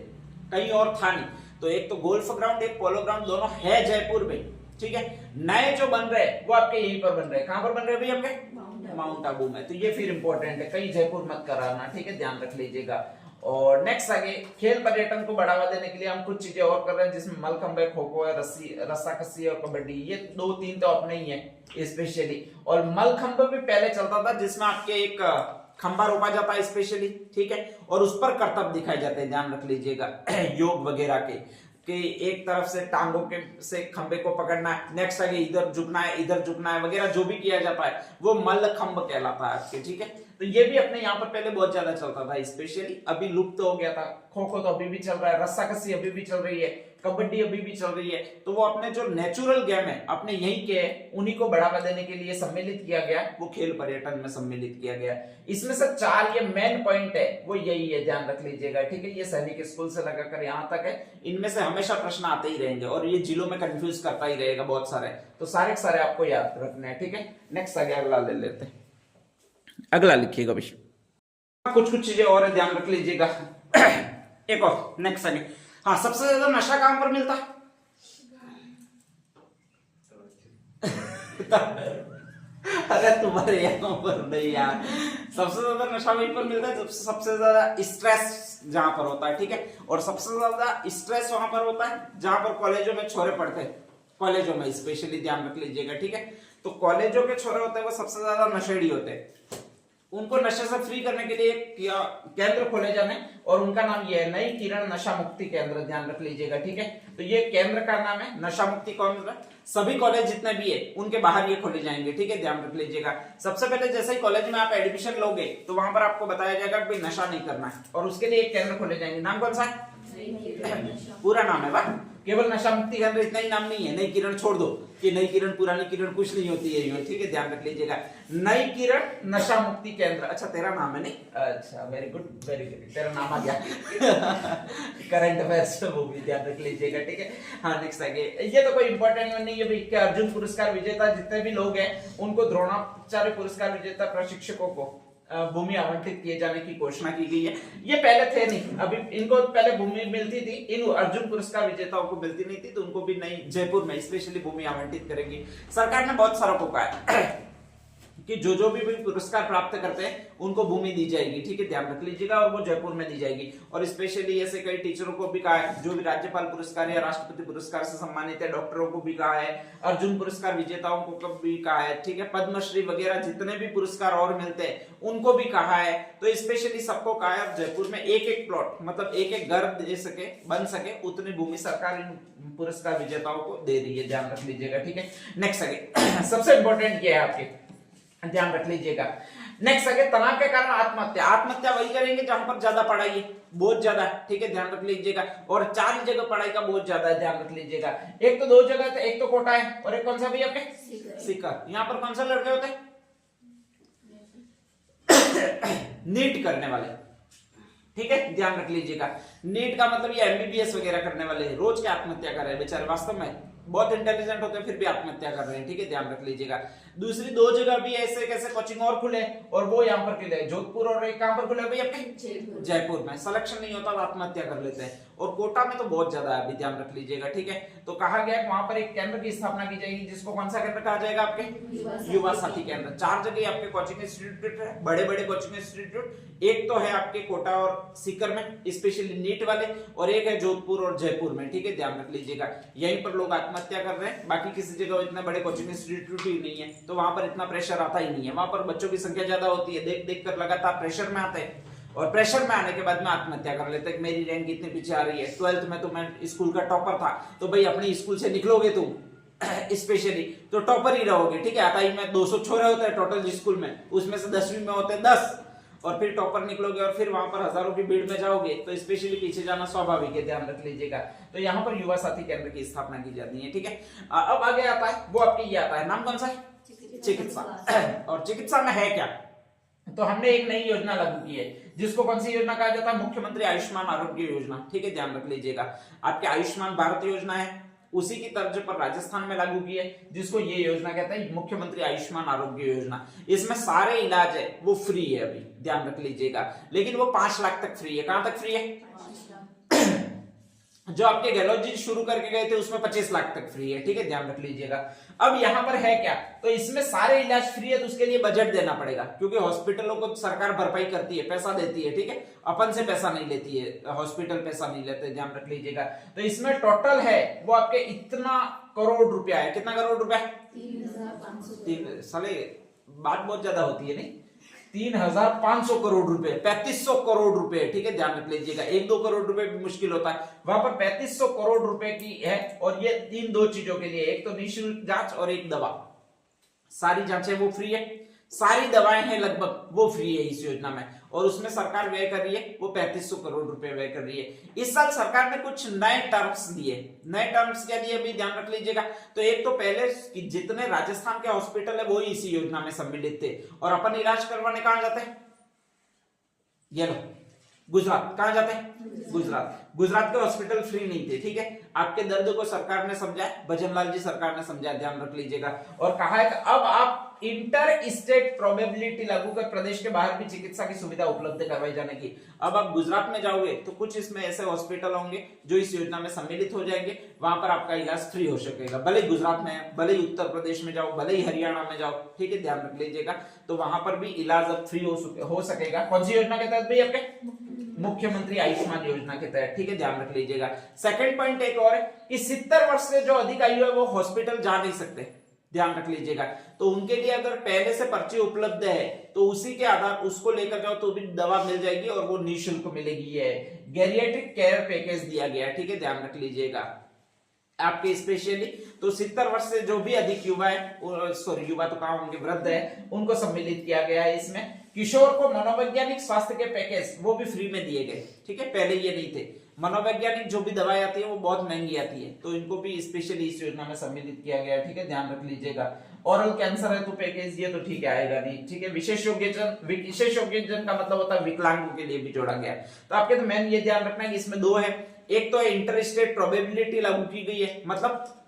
कहीं और था नहीं, तो एक तो गोल्फ ग्राउंड एक पोलो ग्राउंड दोनों है जयपुर में, ठीक है। नए जो बन रहे हैं वो आपके यहीं पर बन रहे हैं, कहां पर बन रहे हैं भाई आपके, माउंट आबू में। तो ये फिर इंपॉर्टेंट है, कहीं जयपुर मत कराना, ठीक है, ध्यान रख लीजिएगा। और नेक्स्ट आगे खेल पर्यटन को बढ़ावा देने के लिए हम कुछ चीजें और कर रहे हैं, जिसमें मलखंभ है, खो खो है, रस्साकसी और कबड्डी, ये 2-3 तो अपने ही है स्पेशली। और मलखंभ भी पहले चलता था, जिसमें आपके एक खंबा रोपा जाता है स्पेशली, ठीक है, और उस पर करतब दिखाए जाते हैं, ध्यान रख लीजिएगा। योग वगैरह के कि एक तरफ से टांगों के से खंबे को पकड़ना है, नेक्स्ट आगे इधर झुकना है, इधर झुकना है वगैरह, जो भी किया जाता है वो मल्लखंभ कहलाता है आपके, ठीक है। तो ये भी अपने यहाँ पर पहले बहुत ज्यादा चलता था, स्पेशली अभी लुप्त हो गया था। खो खो तो अभी भी चल रहा है, रस्साकसी अभी भी चल रही है, कबड्डी अभी भी चल रही है। तो वो अपने जो नेचुरल गेम है अपने यहीं के उन्हीं को बढ़ावा देने के लिए सम्मिलित किया गया, वो खेल पर्यटन में सम्मिलित किया गया। इसमें से 4 ये मेन पॉइंट है, वो यही है, ध्यान रख लीजिएगा, ठीक है। ये सैनिक स्कूल से लगाकर यहाँ तक है, इनमें से हमेशा प्रश्न आते ही रहेंगे और ये जिलों में कंफ्यूज करता ही रहेगा बहुत सारे, तो सारे सारे आपको याद रखने हैं, ठीक है। नेक्स्ट आगे अगला ले लेते हैं, अगला लिखिएगा भाई। कुछ कुछ चीजें और है, ध्यान रख लीजिएगा। एक और नेक्स्ट आगे, हाँ, सबसे ज्यादा नशा कहां पर मिलता है? अरे तुम्हारे यहाँ पर नहीं यार, सबसे ज्यादा नशा वहीं पर मिलता है सबसे ज्यादा स्ट्रेस जहां पर होता है, ठीक है। और सबसे ज्यादा स्ट्रेस वहां पर होता है जहां पर कॉलेजों में छोरे पढ़ते हैं, कॉलेजों में स्पेशली ध्यान रख लीजिएगा, ठीक है। तो कॉलेजों के छोरे होते हैं वो सबसे ज्यादा नशेड़ी होते हैं, उनको नशे से फ्री करने के लिए एक केंद्र खोले जाने और उनका नाम ये है नई किरण नशा मुक्ति केंद्र, ध्यान रख लीजिएगा, ठीक है। तो ये केंद्र का नाम है नशा मुक्ति केंद्र। सभी कॉलेज जितने भी है उनके बाहर ये खोले जाएंगे, ठीक है, ध्यान रख लीजिएगा। सबसे पहले जैसे ही कॉलेज में आप एडमिशन लोगे तो वहां पर आपको बताया जाएगा कि नशा नहीं करना है और उसके लिए एक केंद्र खोले जाएंगे। नाम कौन सा है? पूरा नाम है वाह, केवल नशा मुक्ति केंद्र इतना ही नाम नहीं है, नई किरण छोड़ दो कि नई किरण पुरानी किरण कुछ नहीं होती है, ठीक है, ध्यान रख लीजिएगा। नई किरण नशा मुक्ति केंद्र, अच्छा तेरा नाम है नहीं? अच्छा, वेरी गुड वेरी गुड, तेरा नाम आ गया। करंट अफेयर्स वो भी ध्यान रख लीजिएगा, ठीक है। हाँ, नेक्स्ट आगे, ये तो कोई इंपॉर्टेंट नहीं है भाई। अर्जुन पुरस्कार विजेता जितने भी लोग हैं उनको द्रोणाचार्य पुरस्कार विजेता प्रशिक्षकों को भूमि आवंटित किए जाने की घोषणा की गई है। ये पहले थे नहीं, अभी इनको पहले भूमि मिलती थी, इन अर्जुन पुरस्कार विजेताओं को मिलती नहीं थी, तो उनको भी नई जयपुर में स्पेशली भूमि आवंटित करेगी सरकार ने। बहुत सारों को कहा है कि जो भी पुरस्कार प्राप्त करते हैं उनको भूमि दी जाएगी, ठीक है, ध्यान रख लीजिएगा, और वो जयपुर में दी जाएगी। और स्पेशली ऐसे कई टीचरों को भी कहा है, जो भी राज्यपाल पुरस्कार या राष्ट्रपति पुरस्कार से सम्मानित है, डॉक्टरों को भी कहा है, अर्जुन पुरस्कार विजेताओं को भी कहा है, ठीक है, पद्मश्री वगैरह जितने भी पुरस्कार और मिलते हैं उनको भी कहा है। तो स्पेशली सबको कहा है जयपुर में एक एक प्लॉट, मतलब एक एक घर दे सके, बन सके, उतनी भूमि सरकार इन पुरस्कार विजेताओं को दे रही है, ध्यान रख लीजिएगा, ठीक है। नेक्स्ट आगे, सबसे इंपॉर्टेंट ये है आपके, ध्यान रख लीजिएगा। नेक्स्ट आगे, तनाव के कारण आत्महत्या। आत्महत्या वही करेंगे जहां पर ज्यादा पढ़ाई है, बहुत ज्यादा, ठीक है, ध्यान रख लीजिएगा। और 4 जगह पढ़ाई का बहुत ज्यादा है, ध्यान रख लीजिएगा। एक तो 2 जगह, एक तो कोटा है और एक कौन सा भी आपके सीकर। यहाँ पर कौन सा लड़के होते हैं? नीट करने वाले, ठीक है, ध्यान रख लीजिएगा। नीट का मतलब ये एमबीबीएस वगैरह करने वाले रोज के आत्महत्या कर रहे हैं बेचारे, वास्तव में बहुत इंटेलिजेंट होते हैं फिर भी आत्महत्या कर रहे हैं, ठीक है, ध्यान रख लीजिएगा। दूसरी 2 जगह भी ऐसे कैसे कोचिंग और खुले और वो यहाँ पर खुले, जोधपुर, और एक कहां पर खुले भाई आपके जयपुर में। सिलेक्शन नहीं होता तो आत्महत्या कर लेते हैं, और कोटा में तो बहुत ज्यादा है, अभी ध्यान रख लीजिएगा, ठीक है। तो कहा गया वहां पर एक केंद्र की स्थापना की जाएगी, जिसको कौन सा केंद्र कहा जाएगा? आपके युवा साथी केंद्र। 4 जगह आपके कोचिंग इंस्टीट्यूट है, बड़े बड़े कोचिंग इंस्टीट्यूट। एक तो है आपके कोटा और सीकर में स्पेशली नीट वाले, और एक है जोधपुर और जयपुर में, ठीक है, ध्यान रख लीजिएगा। यहीं पर लोग आत्महत्या कर रहे हैं, बाकी किसी जगह इतने बड़े कोचिंग इंस्टीट्यूट ही नहीं है, तो वहां पर इतना प्रेशर आता ही नहीं है। वहां पर बच्चों की संख्या ज्यादा होती है, देख देख कर लगातार प्रेशर में आते हैं, और प्रेशर में आने के बाद में आत्महत्या कर लेते हैं। मेरी रैंक इतने पीछे आ रही है, 12th में तो मैं स्कूल का टॉपर था, तो भाई अपनी स्कूल से निकलोगे तुम स्पेशली तो टॉपर ही रहोगे, ठीक है। आता ही में 200 छोरे होते हैं टोटल स्कूल में, उसमें से 10वीं में होते हैं 10, और फिर टॉपर निकलोगे और फिर वहां पर हजारों की भीड़ में जाओगे, तो स्पेशली पीछे जाना स्वाभाविक है, ध्यान रख लीजिएगा। तो यहाँ पर युवा साथी केंद्र की स्थापना की जाती है, ठीक है। अब आगे आता है वो आपके ये आता है, नाम कौन सा है? चिकित्सा। और चिकित्सा में है क्या? तो हमने एक नई योजना लागू की है, जिसको कौन सी योजना कहा जाता है? मुख्यमंत्री आयुष्मान आरोग्य योजना, ठीक है, ध्यान रख लीजिएगा। आपके आयुष्मान भारत योजना है, उसी की तर्ज पर राजस्थान में लागू की है, जिसको ये योजना कहते हैं मुख्यमंत्री आयुष्मान आरोग्य योजना। इसमें सारे इलाज है वो फ्री है, अभी ध्यान रख लीजिएगा, लेकिन वो 5 लाख तक फ्री है। कहां तक फ्री है? जो आपके गहलोत जी शुरू करके गए थे उसमें 25 लाख तक फ्री है, ठीक है, ध्यान रख लीजिएगा। अब यहाँ पर है क्या? तो इसमें सारे इलाज फ्री है, तो उसके लिए बजट देना पड़ेगा, क्योंकि हॉस्पिटलों को सरकार भरपाई करती है, पैसा देती है, ठीक है, अपन से पैसा नहीं लेती है, हॉस्पिटल पैसा नहीं लेते, ध्यान रख लीजिएगा। तो इसमें टोटल है वो आपके इतना करोड़ रुपया है। कितना करोड़ रुपया? 3,500। साले बात बहुत ज्यादा होती है नहीं, 3,500 करोड़ रुपए, 3,500 करोड़ रुपए, ठीक है, ध्यान रख लीजिएगा। 1-2 करोड़ रुपए भी मुश्किल होता है, वहां पर 3,500 करोड़ रुपए की है। और ये 3-2 चीजों के लिए, एक तो निःशुल्क जांच और एक दवा, सारी जांचें वो फ्री है। सारी दवाएं हैं लगभग वो फ्री है इस योजना में, और उसमें सरकार व्यय कर रही है वो 3500 करोड़ रुपए व्यय कर रही है। इस साल सरकार ने कुछ नए टर्म्स दिए। नए टर्म्स क्या दिए अभी ध्यान रख लीजिएगा। तो एक तो पहले कि जितने राजस्थान के हॉस्पिटल है वो ही इसी योजना में सम्मिलित थे, और अपन इलाज करवाने कहां जाते हैं, ये लो गुजरात। कहां जाते हैं, गुजरात के हॉस्पिटल फ्री नहीं थे, ठीक है। आपके दर्द को सरकार ने समझा, भजनलाल जी सरकार ने समझा, ध्यान रख लीजिएगा। और कहा है कि अब आप इंटर स्टेट प्रोबेबिलिटी लागू कर प्रदेश के बाहर भी चिकित्सा की सुविधा उपलब्ध करवाई जाने की। अब आप गुजरात में जाओगे तो कुछ इसमें ऐसे हॉस्पिटल होंगे जो इस योजना में सम्मिलित हो जाएंगे, वहां पर आपका इलाज फ्री हो सकेगा। भले ही गुजरात में, भले ही उत्तर प्रदेश में जाओ, भले ही हरियाणा में जाओ, ठीक है, ध्यान रख लीजिएगा। तो वहां पर भी इलाज अब फ्री हो सकेगा। कौन सी योजना के तहत भाई, आपके मुख्यमंत्री आयुष्मान योजना के तहत, ठीक है, ध्यान रख लीजिएगा। सेकंड पॉइंट एक और है कि 70 वर्ष से जो अधिक आयु है वो हॉस्पिटल जा नहीं सकते, ध्यान रख लीजिएगा। तो उनके लिए अगर पहले से पर्ची उपलब्ध है तो उसी के आधार उसको लेकर जाओ तो भी दवा मिल जाएगी, और वो निःशुल्क मिलेगी। ये गैरिएट्रिक केयर पैकेज दिया गया है, ठीक है, ध्यान रख लीजिएगा आपके स्पेशली। तो 70 वर्ष से जो भी अधिक युवा है, सॉरी युवा तो कहां होंगे, वृद्ध है, उनको सम्मिलित किया गया है इसमें। किशोर को मनोवैज्ञानिक स्वास्थ्य के पैकेज वो भी फ्री में दिए गए, ठीक है, पहले ये नहीं थे। मनोवैज्ञानिक जो भी दवाएं आती है वो बहुत महंगी आती है, तो इनको भी स्पेशली इस योजना में सम्मिलित किया गया है, ठीक है, ध्यान रख लीजिएगा। ओरल कैंसर है तो पैकेज ये तो ठीक है, आएगा नहीं, ठीक है। विशेष योग्यजन का मतलब होता है विकलांगों के लिए भी जोड़ा गया है। तो आपके तो मेन ये ध्यान रखना है कि इसमें दो है, एक तो इंटर स्टेट प्रोबेबिलिटी लागू की गई है, मतलब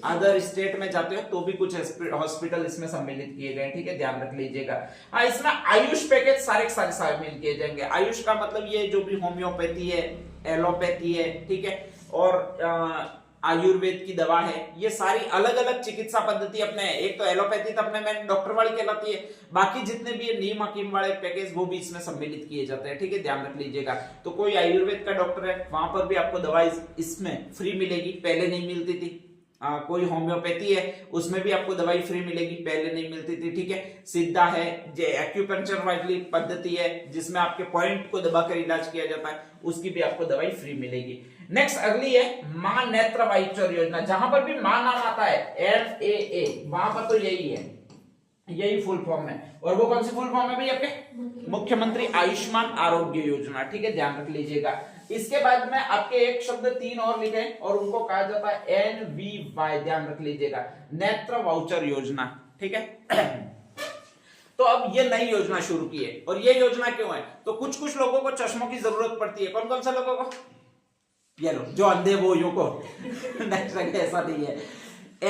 अदर स्टेट में जाते हो तो भी कुछ हॉस्पिटल इसमें सम्मिलित किए गए, ठीक है, ध्यान रख लीजिएगा। हाँ, इसमें आयुष पैकेज सारे शामिल किए जाएंगे। आयुष का मतलब ये जो भी होम्योपैथी है, एलोपैथी है, ठीक है, और आयुर्वेद की दवा है, ये सारी अलग अलग चिकित्सा पद्धति अपने है। एक तो एलोपैथी तो अपने में डॉक्टर वाली कहलाती है, बाकी जितने भी नीम हकीम वाले पैकेज वो भी इसमें सम्मिलित किए जाते हैं, ठीक है, ध्यान रख लीजिएगा। तो कोई आयुर्वेद का डॉक्टर है वहां पर भी आपको दवाई इसमें फ्री मिलेगी, पहले नहीं मिलती थी। कोई होम्योपैथी है उसमें भी आपको दवाई फ्री मिलेगी, पहले नहीं मिलती थी, ठीक है। सिद्धा है, जो एक्यूपंक्चर वाली पद्धति है जिसमें आपके पॉइंट को दबाकर इलाज किया जाता है, उसकी भी आपको दवाई फ्री मिलेगी। नेक्स्ट अगली है मां नेत्र वाउचर योजना, जहां पर भी मां नाम आता है MAA, वहां पर तो यही है, यही फुल फॉर्म है। और वो कौन सी फुल फॉर्म है भाई, आपके मुख्यमंत्री आयुष्मान आरोग्य योजना, ठीक है, ध्यान रख लीजिएगा। इसके बाद में आपके एक शब्द 3 और लिखे और उनको कहा जाता है NVY, ध्यान रख लीजिएगा, नेत्र वाउचर योजना, ठीक है। तो अब ये नई योजना शुरू की है, और ये योजना क्यों है, तो कुछ कुछ लोगों को चश्मों की जरूरत पड़ती है। कौन कौन से लोगों को, ये लो जो अंधे वो यूं को नेक्स्ट ऐसा नहीं है,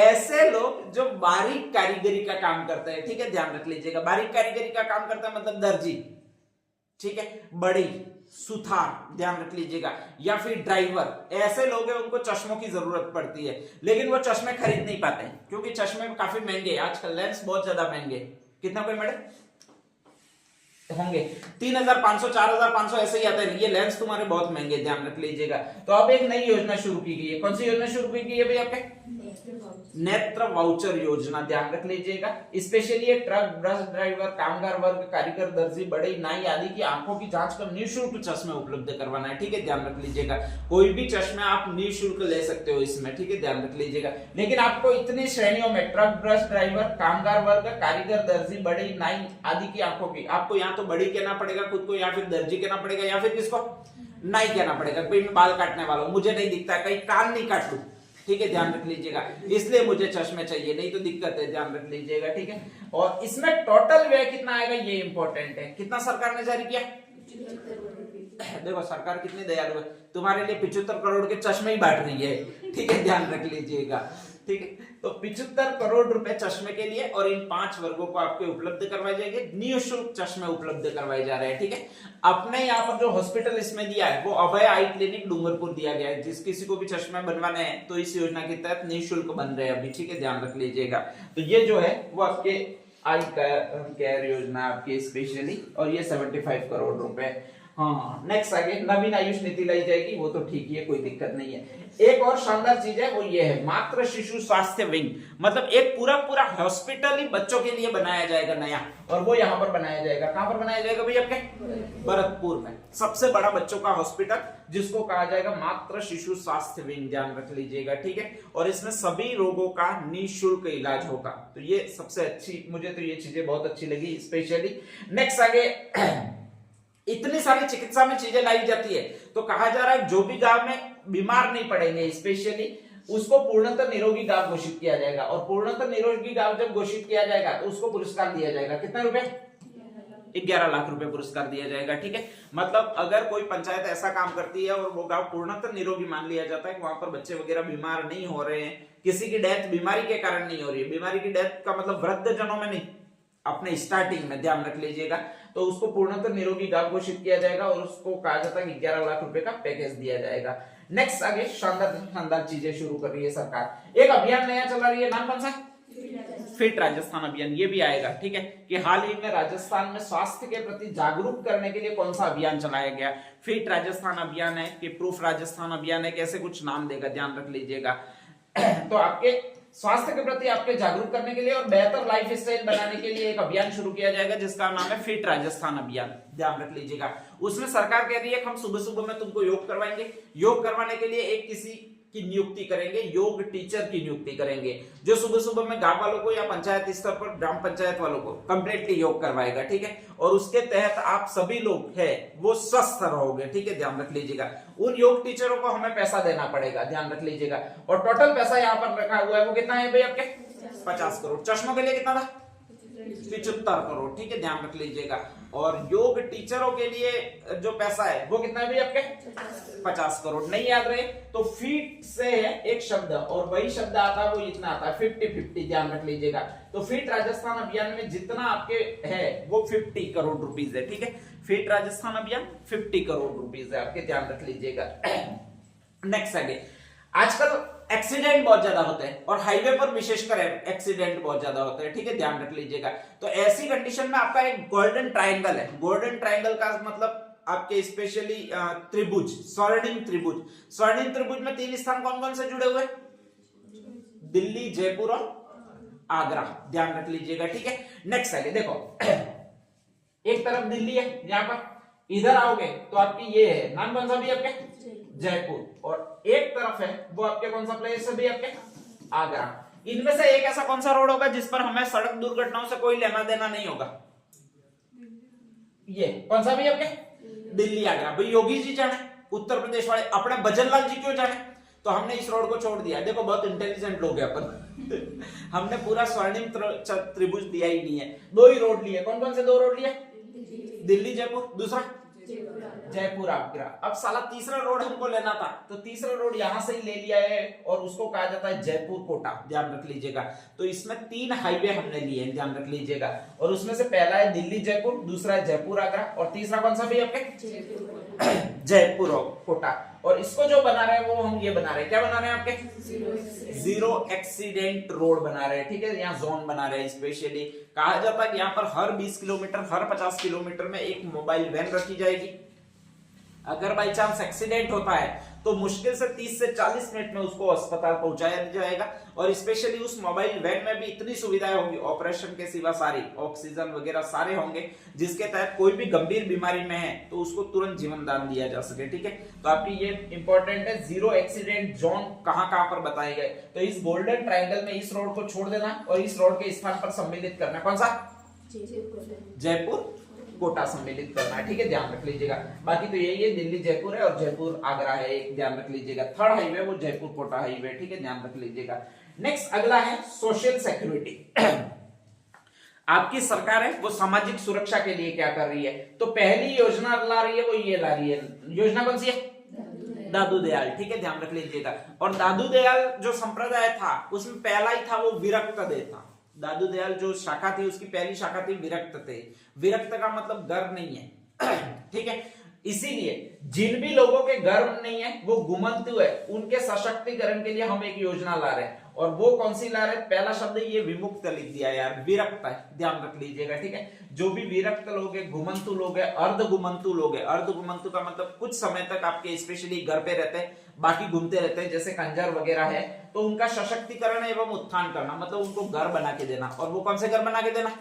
ऐसे लोग जो बारीक कारीगरी का काम करते हैं, ठीक है, ध्यान रख लीजिएगा। बारीक कारीगरी का काम करता है मतलब दर्जी, ठीक है, बड़ी सुथार, ध्यान रख लीजिएगा, या फिर ड्राइवर, ऐसे लोग हैं उनको चश्मों की जरूरत पड़ती है, लेकिन वो चश्मे खरीद नहीं पाते क्योंकि चश्मे काफी महंगे, आजकल लेंस बहुत ज्यादा महंगे। कितना कोई मैडम होंगे 3500 4500 ऐसे ही आता है, ये लेंस तुम्हारे बहुत महंगे, ध्यान रख लीजिएगा। तो अब एक नई योजना शुरू की गई है। कौन सी योजना शुरू की गई है भाई, आपके नेत्र वाउचर योजना, ध्यान रख लीजिएगा। स्पेशली ये ट्रक, बस ड्राइवर, कामगार वर्ग, कारीगर, दर्जी, बढ़ई, नाई आदि की आंखों की जांच कर निःशुल्क चश्मे उपलब्ध करवाना है, ठीक है, ध्यान रख लीजिएगा। कोई भी चश्मे आप निःशुल्क ले सकते हो इसमें, ठीक है, ध्यान रख लीजिएगा। लेकिन आपको इतनी श्रेणियों में ट्रक, बस ड्राइवर, कामगार वर्ग, कारीगर, दर्जी, बढ़ई, नाई आदि की आंखों की, आपको यहाँ तो बड़ी कहना पड़ेगा खुद को, या फिर दर्जी कहना पड़ेगा, या फिर किसको नाई कहना पड़ेगा। भाई मैं बाल काटने वाला हूं, मुझे नहीं दिखता, कहीं कान नहीं काट लूं, ठीक है, ध्यान रख लीजिएगा, इसलिए मुझे चश्मे चाहिए, नहीं तो दिक्कत है, ध्यान रख लीजिएगा, ठीक है। और इसमें टोटल व्यय कितना आएगा ये इंपॉर्टेंट है, कितना सरकार ने जारी किया, देखो सरकार कितनी दयालु है, तुम्हारे लिए 75 करोड़ के चश्मे ही बांट रही है, ठीक है, ध्यान रख लीजिएगा, ठीक है। तो 75 करोड़ रुपए चश्मे के लिए, और इन 5 वर्गों को आपके उपलब्ध करवाए जाएंगे, निःशुल्क चश्मे उपलब्ध करवाए जा रहे हैं, ठीक है। अपने यहाँ पर जो हॉस्पिटल इसमें दिया है वो अभय आई क्लिनिक डूंगरपुर दिया गया है। जिस किसी को भी चश्मे बनवाने हैं तो इस योजना के तहत निःशुल्क बन रहे हैं अभी, ठीक है, ध्यान रख लीजिएगा। तो ये जो है वो आपके आई केयर योजना आपकी स्पेशली, और ये 75 करोड़ रुपए। हाँ, नेक्स्ट आगे नवीन आयुष नीति लाई जाएगी, वो तो ठीक ही है, कोई दिक्कत नहीं है। एक और शानदार चीज है वो ये है मातृ शिशु स्वास्थ्य विंग, मतलब एक पूरा पूरा हॉस्पिटल ही बच्चों के लिए बनाया जाएगा नया, और वो यहाँ पर बनाया जाएगा। कहां पर बनाया जाएगा भाई, आपके भरतपुर में सबसे बड़ा बच्चों का हॉस्पिटल, जिसको कहा जाएगा मातृ शिशु स्वास्थ्य विंग, ध्यान रख लीजिएगा, ठीक है। और इसमें सभी रोगों का निःशुल्क इलाज होगा। तो ये सबसे अच्छी, मुझे तो ये चीजें बहुत अच्छी लगी स्पेशली। नेक्स्ट आगे इतनी सारी चिकित्सा में चीजें लाई जाती है, तो कहा जा रहा है जो भी गांव में बीमार नहीं पड़ेंगे स्पेशली, उसको पूर्णतः निरोगी गांव घोषित किया जाएगा। और पूर्णतः निरोगी गांव जब घोषित किया जाएगा तो उसको पुरस्कार दिया जाएगा। कितने रुपए? 11 लाख रुपए पुरस्कार दिया जाएगा, ठीक है। मतलब अगर कोई पंचायत ऐसा काम करती है और वो गांव पूर्णतः निरोगी मान लिया जाता है कि वहां पर बच्चे वगैरह बीमार नहीं हो रहे हैं, किसी की डेथ बीमारी के कारण नहीं हो रही है, बीमारी की डेथ का मतलब वृद्ध जनों में नहीं, अपने स्टार्टिंग में, ध्यान रख लीजिएगा, तो उसको पूर्णतः निरोगी गांव घोषित किया जाएगा और उसको कहा जाता है कि 11 लाख रुपए का पैकेज दिया जाएगा। नेक्स्ट आगे शानदार शानदार चीजें शुरू कर रही है सरकार। एक अभियान नया चला रही है, नाम कौन सा? फिट राजस्थान अभियान। ये भी आएगा, ठीक है, कि हाल ही में राजस्थान में स्वास्थ्य के प्रति जागरूक करने के लिए कौन सा अभियान चलाया गया। फिट राजस्थान अभियान है कि प्रूफ राजस्थान अभियान है, कैसे कुछ नाम देगा, ध्यान रख लीजिएगा। तो आपके स्वास्थ्य के प्रति आपके जागरूक करने के लिए और बेहतर लाइफ स्टाइल बनाने के लिए एक अभियान शुरू किया जाएगा जिसका नाम है फिट राजस्थान अभियान, ध्यान रख लीजिएगा। उसमें सरकार कह रही है कि हम सुबह सुबह में तुमको योग करवाएंगे। योग करवाने के लिए एक किसी की नियुक्ति करेंगे, योग टीचर की नियुक्ति करेंगे, जो सुबह सुबह में गांव वालों को या पंचायत स्तर पर ग्राम पंचायत वालों को कंप्लीटली योग करवाएगा, ठीक है। और उसके तहत आप सभी लोग हैं वो स्वस्थ रहोगे, ठीक है, ध्यान रख लीजिएगा। उन योग टीचरों को हमें पैसा देना पड़ेगा, ध्यान रख लीजिएगा। और टोटल पैसा यहाँ पर रखा हुआ है वो कितना है भाई आपके? 50 करोड़। चश्मों के लिए कितना था? 75 करोड़, ठीक है, ध्यान रख लीजिएगा। और योग टीचरों के लिए जो पैसा है वो कितना है भाई आपके? 50 करोड़। नहीं याद रहे तो फीट से है एक शब्द और वही शब्द आता है वो इतना आता है 50-50, ध्यान रख लीजिएगा। तो फिट राजस्थान अभियान में जितना आपके है वो 50 करोड़ रुपीस है, ठीक है। फिट राजस्थान अभियान 50 करोड़ रुपीस है आपके, ध्यान रख लीजिएगा। नेक्स्ट आगे, आजकल एक्सीडेंट बहुत ज्यादा होते हैं और हाईवे पर विशेषकर एक्सीडेंट बहुत ज्यादा होते हैं, ठीक है, ध्यान रख लीजिएगा। तो ऐसी कंडीशन में आपका एक गोल्डन ट्रायंगल है। गोल्डन ट्रायंगल का मतलब आपके स्पेशली त्रिभुज, स्वर्णिम त्रिभुज। स्वर्णिम त्रिभुज में 3 स्थान कौन कौन से जुड़े हुए? दिल्ली, जयपुर और आगरा, ध्यान रख लीजिएगा, ठीक है। नेक्स्ट आगे देखो, एक तरफ दिल्ली है, यहां पर इधर आओगे तो आपकी ये है, नाम कौन सा भी आपके? जयपुर। और एक तरफ है वो आपके कौन सा प्लेस है भी आपके? आगरा। इनमें से एक ऐसा कौन सा रोड होगा जिस पर हमें सड़क दुर्घटनाओं से कोई लेना देना नहीं होगा? ये कौन सा भी आपके? दिल्ली आगरा। भाई योगी जी जाने, उत्तर प्रदेश वाले अपने भजनलाल जी क्यों जाने? तो हमने इस रोड को छोड़ दिया। देखो बहुत इंटेलिजेंट लोग हैं अपन हमने पूरा स्वर्णिम त्रिभुज दिया ही नहीं है, 2 ही रोड लिए। कौन कौन से 2 रोड लिए? दिल्ली जयपुर, दूसरा जयपुर आगरा। अब साला तीसरा रोड हमको लेना था तो तीसरा रोड यहां से ही ले लिया है और उसको कहा जाता है जयपुर कोटा, ध्यान रख लीजिएगा। तो इसमें 3 हाईवे हमने लिए हैं, ध्यान रख लीजिएगा। और उसमें से पहला है दिल्ली जयपुर, दूसरा है जयपुर आगरा और तीसरा कौन सा भी आपके? जयपुर कोटा। और इसको जो बना रहे हैं वो हम ये बना रहे हैं, क्या बना रहे हैं आपके? जीरो एक्सीडेंट रोड बना रहे हैं, ठीक है। यहाँ जोन बना रहे हैं। स्पेशली कहा जाता है कि यहाँ पर हर 20 किलोमीटर, हर 50 किलोमीटर में एक मोबाइल वैन रखी जाएगी। अगर बाई चांस एक्सीडेंट होता है तो मुश्किल से 30 से 40 मिनट में उसको अस्पताल पहुंचाया जाएगा। और स्पेशली उस मोबाइल वैन में भी इतनी सुविधाएं होंगी, ऑपरेशन के सिवा सारी, ऑक्सीजन वगैरह सारे होंगे, जिसके तहत कोई भी गंभीर बीमारी में है तो उसको तुरंत जीवन दान दिया जा सके, ठीक है। तो आपकी ये इंपॉर्टेंट है, जीरो एक्सीडेंट जोन कहां कहां पर बताए गए। तो इस गोल्डन ट्रायंगल में इस रोड को छोड़ देना और इस रोड के स्थान पर सम्मिलित करना, कौन सा? जयपुर कोटा सम्मिलित करना है, ठीक है, ध्यान रख लीजिएगा। बाकी तो यही है, दिल्ली जयपुर है और जयपुर आगरा है, एक ध्यान रख लीजिएगा। थर्ड हाईवे वो जयपुर कोटा हाईवे, ठीक है, ध्यान रख लीजिएगा। नेक्स्ट अगला है सोशल सिक्योरिटी आपकी सरकार है वो सामाजिक सुरक्षा के लिए क्या कर रही है? तो पहली योजना ला रही है वो ये ला रही है। योजना कौन सी है? दादू दयाल, ठीक है, ध्यान रख लीजिएगा। और दादू दयाल जो संप्रदाय था उसमें पहला ही था वो विरक्त दे था। दादू दयाल जो शाखा थी उसकी पहली शाखा थी विरक्त थे। विरक्त का मतलब गर्व नहीं है ठीक है। इसीलिए जिन भी लोगों के गर्व नहीं है वो घुमंतु है, उनके सशक्तिकरण के लिए हम एक योजना ला रहे हैं। और वो कौन सी ला रहे हैं? पहला शब्द ये विमुक्त लिख दिया यार, विरक्त है, ध्यान रख लीजिएगा, ठीक है। जो भी विरक्त लोग है, घुमंतु लोग है, अर्ध घुमंतु लोग है। अर्ध घुमंतु का मतलब कुछ समय तक आपके स्पेशली घर पे रहते हैं, बाकी घूमते रहते हैं, जैसे कंजर वगैरह है। तो उनका सशक्तिकरण एवं उत्थान करना मतलब उनको घर बना के देना। और वो कौन से घर बना के देना?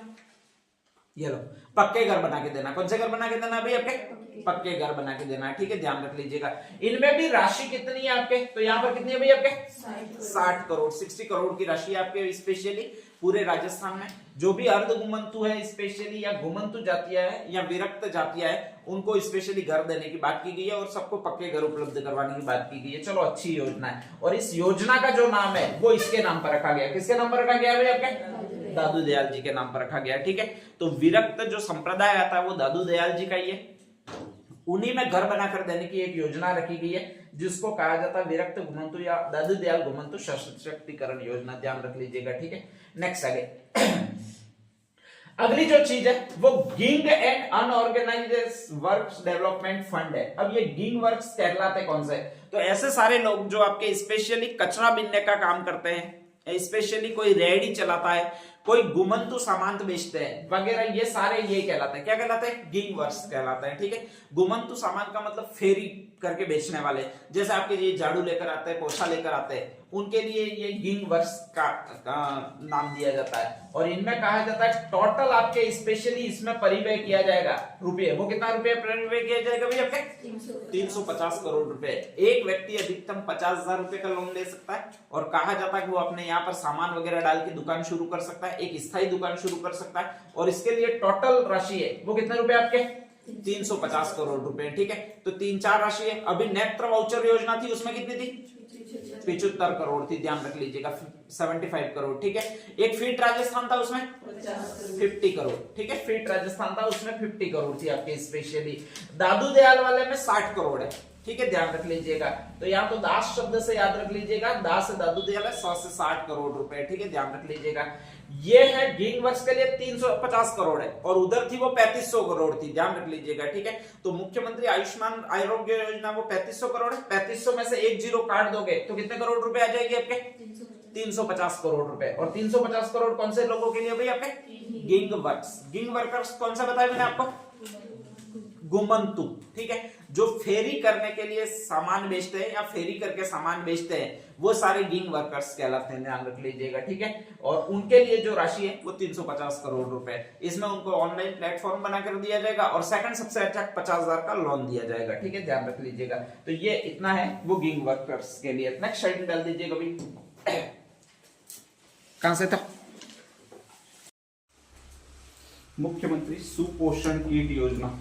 ये लो, पक्के घर बना के देना। कौन से घर बना के देना भाई? आपके पक्के घर बना के देना है, ठीक है, ध्यान रख लीजिएगा। इनमें भी राशि कितनी है आपके? तो यहाँ पर कितनी है भाई आपके? 60 करोड़, 60 करोड़ की राशि आपके स्पेशली पूरे राजस्थान में। जो भी अर्ध घुमंतु है स्पेशली, या घुमंतु जातियां है या विरक्त जातियां है, उनको स्पेशली घर देने की बात की गई है और सबको पक्के घर उपलब्ध करवाने की बात की गई है। चलो, अच्छी योजना है। और इस योजना का जो नाम है वो इसके नाम पर रखा गया। किसके नाम पर रखा गया भाई आपके? दादू दयाल जी के नाम पर रखा गया, ठीक है। तो विरक्त जो संप्रदाय आता है वो दादू दयाल जी का ही है। उन्हीं में घर बनाकर देने की एक योजना रखी गई है जिसको कहा जाता है विरक्त घुमंतु या दादू दयाल घुमंतु सशक्तिकरण योजना। ध्यान रख लीजिएगा, ठीक है। नेक्स्ट आगे अगली जो चीज है वो गिंग and unorganised works development fund है। अब ये गिंग वर्क्स कहलाते कौन से? तो ऐसे सारे लोग जो आपके स्पेशली कचरा बीनने का काम करते हैं, स्पेशली कोई रेहड़ी चलाता है, कोई गुमंतु सामान बेचते हैं वगैरह, ये सारे ये कहलाते हैं। क्या कहलाते हैं? गिंग वर्क्स कहलाते हैं, ठीक है। गुमंतु सामान का मतलब फेरी करके बेचने वाले, जैसे आपके ये झाड़ू लेकर आते हैं, पोछा लेकर आते हैं, उनके लिए ये गिंग वर्क्स का नाम दिया जाता है। और इनमें कहा जाता है टोटल आपके स्पेशली इसमें परिव्यय किया जाएगा रुपये। वो कितना रुपये परिव्यय किया जाएगा भैया आपके? 350 करोड़ रुपए। एक व्यक्ति अधिकतम 50,000 रुपए का लोन ले सकता है और कहा जाता है कि वो अपने यहाँ पर सामान वगैरह डाल के दुकान शुरू कर सकता है, एक स्थायी दुकान शुरू कर सकता है। और इसके लिए टोटल राशि है वो कितने रुपए आपके? 350 करोड़ रुपए, ठीक है। तो 3-4 राशि है। अभी नेत्र वाउचर योजना थी, उसमें कितनी थी? 75 करोड़ थी, ध्यान रख लीजिएगा, 75 करोड़, ठीक है। एक फीट राजस्थान था, उसमें 50 करोड़, ठीक है। फीट राजस्थान था, उसमें 50 करोड़ थी आपके स्पेशली। दादू दयाल वाले में 60 करोड़ है, ठीक है, ध्यान रख लीजिएगा। तो यहाँ तो दास शब्द से याद रख लीजिएगा, दास से दादू दयाल है, 100 से 60 करोड़ रुपए, ठीक है, ध्यान रख लीजिएगा। ये है गिंग वर्क्स के लिए 350 करोड़ है और उधर थी वो 3500 करोड़ थी, ध्यान रख लीजिएगा, ठीक है। तो मुख्यमंत्री आयुष्मान आरोग्य योजना वो 3500 करोड़ है। 3500 में से एक जीरो काट दोगे तो कितने करोड़ रुपए आ जाएंगे आपके? 350 करोड़ रुपए। और 350 करोड़ कौन से लोगों के लिए भाई आपके? गिंग वर्क्स। गिंग वर्कर्स कौन सा बताया मैंने आपको? गुमंतु, ठीक है, जो फेरी करने के लिए सामान बेचते हैं या फेरी करके सामान बेचते हैं, वो सारे गिंग वर्कर्स कहलाते हैं, ध्यान रख लीजिएगा, ठीक है। और उनके लिए जो राशि है वो 350 करोड़ रुपए। इसमें उनको ऑनलाइन प्लेटफॉर्म बनाकर दिया जाएगा और सेकंड सबसे अच्छा 50,000 का लोन दिया जाएगा, ठीक है, ध्यान रख लीजिएगा। तो ये इतना है वो गिंग वर्कर्स के लिए। नेक्स्ट स्लाइड डाल दीजिएगा भाई। कहां से था? मुख्यमंत्री सुपोषण किट योजना।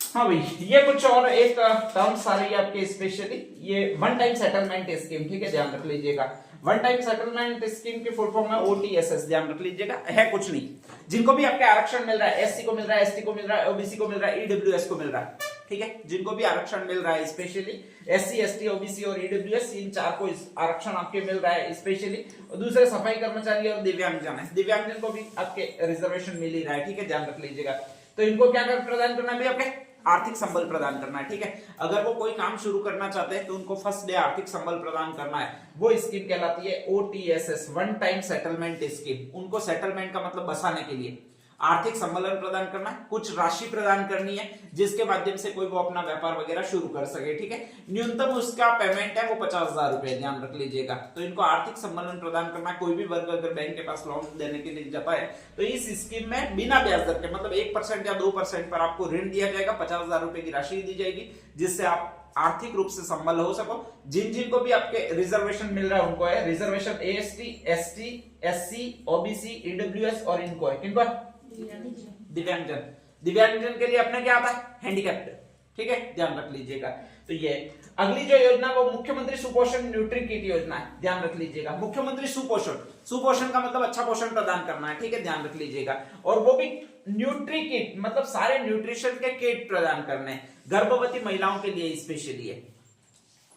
हाँ भाई, ये कुछ और एक टर्म्स आ रही है आपके स्पेशली, ये वन टाइम सेटलमेंट स्कीम, ठीक है, ध्यान रख लीजिएगा। वन टाइम सेटलमेंट स्कीम की फुल फॉर्म है OTSS, ध्यान रख लीजिएगा। है कुछ नहीं, जिनको भी आपके आरक्षण मिल रहा है, SC को मिल रहा है, ST को मिल रहा है, OBC को मिल रहा है, EWS को मिल रहा है, ठीक है, जिनको भी आरक्षण मिल रहा है स्पेशली SC, ST, OBC और EWS, इन चार को आरक्षण आपके मिल रहा है स्पेशली। और दूसरे सफाई कर्मचारी और दिव्यांगजन है, दिव्यांगजन को भी आपके रिजर्वेशन मिल ही रहा है, ठीक है, ध्यान रख लीजिएगा। तो इनको क्या प्रदान करना है आपके? आर्थिक संबल प्रदान करना है, ठीक है। अगर वो कोई काम शुरू करना चाहते हैं तो उनको फर्स्ट डे आर्थिक संबल प्रदान करना है, वो स्कीम कहलाती है OTSS, one time settlement scheme. उनको सेटलमेंट का मतलब बसाने के लिए आर्थिक संबलन प्रदान करना है, कुछ राशि प्रदान करनी है जिसके माध्यम से कोई वो अपना व्यापार वगैरह शुरू कर सके, ठीक है। न्यूनतम उसका पेमेंट है वो 50,000 रुपए, ध्यान रख लीजिएगा। तो इनको आर्थिक संबलन प्रदान करना है। कोई भी वर्ग अगर बैंक के पास लोन देने के लिए जाता है तो इस स्कीम में बिना ब्याज दर के, मतलब 1% या 2% पर आपको ऋण दिया जाएगा, 50,000 रुपए की राशि दी जाएगी, जिससे आप आर्थिक रूप से संबल हो सको। जिनको भी आपके रिजर्वेशन मिल रहा है उनको है reservation, AST, ST, SC, OBC, EWS और इनको है, किनको है? दिव्यांगजन। दिव्यांगजन के लिए अपने क्या आता है? हैंडीकैप्ड, ठीक है, ध्यान रख लीजिएगा। तो ये अगली जो योजना वो मुख्यमंत्री सुपोषण न्यूट्री किट योजना है, ध्यान रख लीजिएगा। मुख्यमंत्री सुपोषण, सुपोषण का मतलब अच्छा पोषण प्रदान करना है, ठीक है, ध्यान रख लीजिएगा। और वो भी न्यूट्री किट, मतलब सारे न्यूट्रिशन के किट प्रदान करने, गर्भवती महिलाओं के लिए स्पेशली है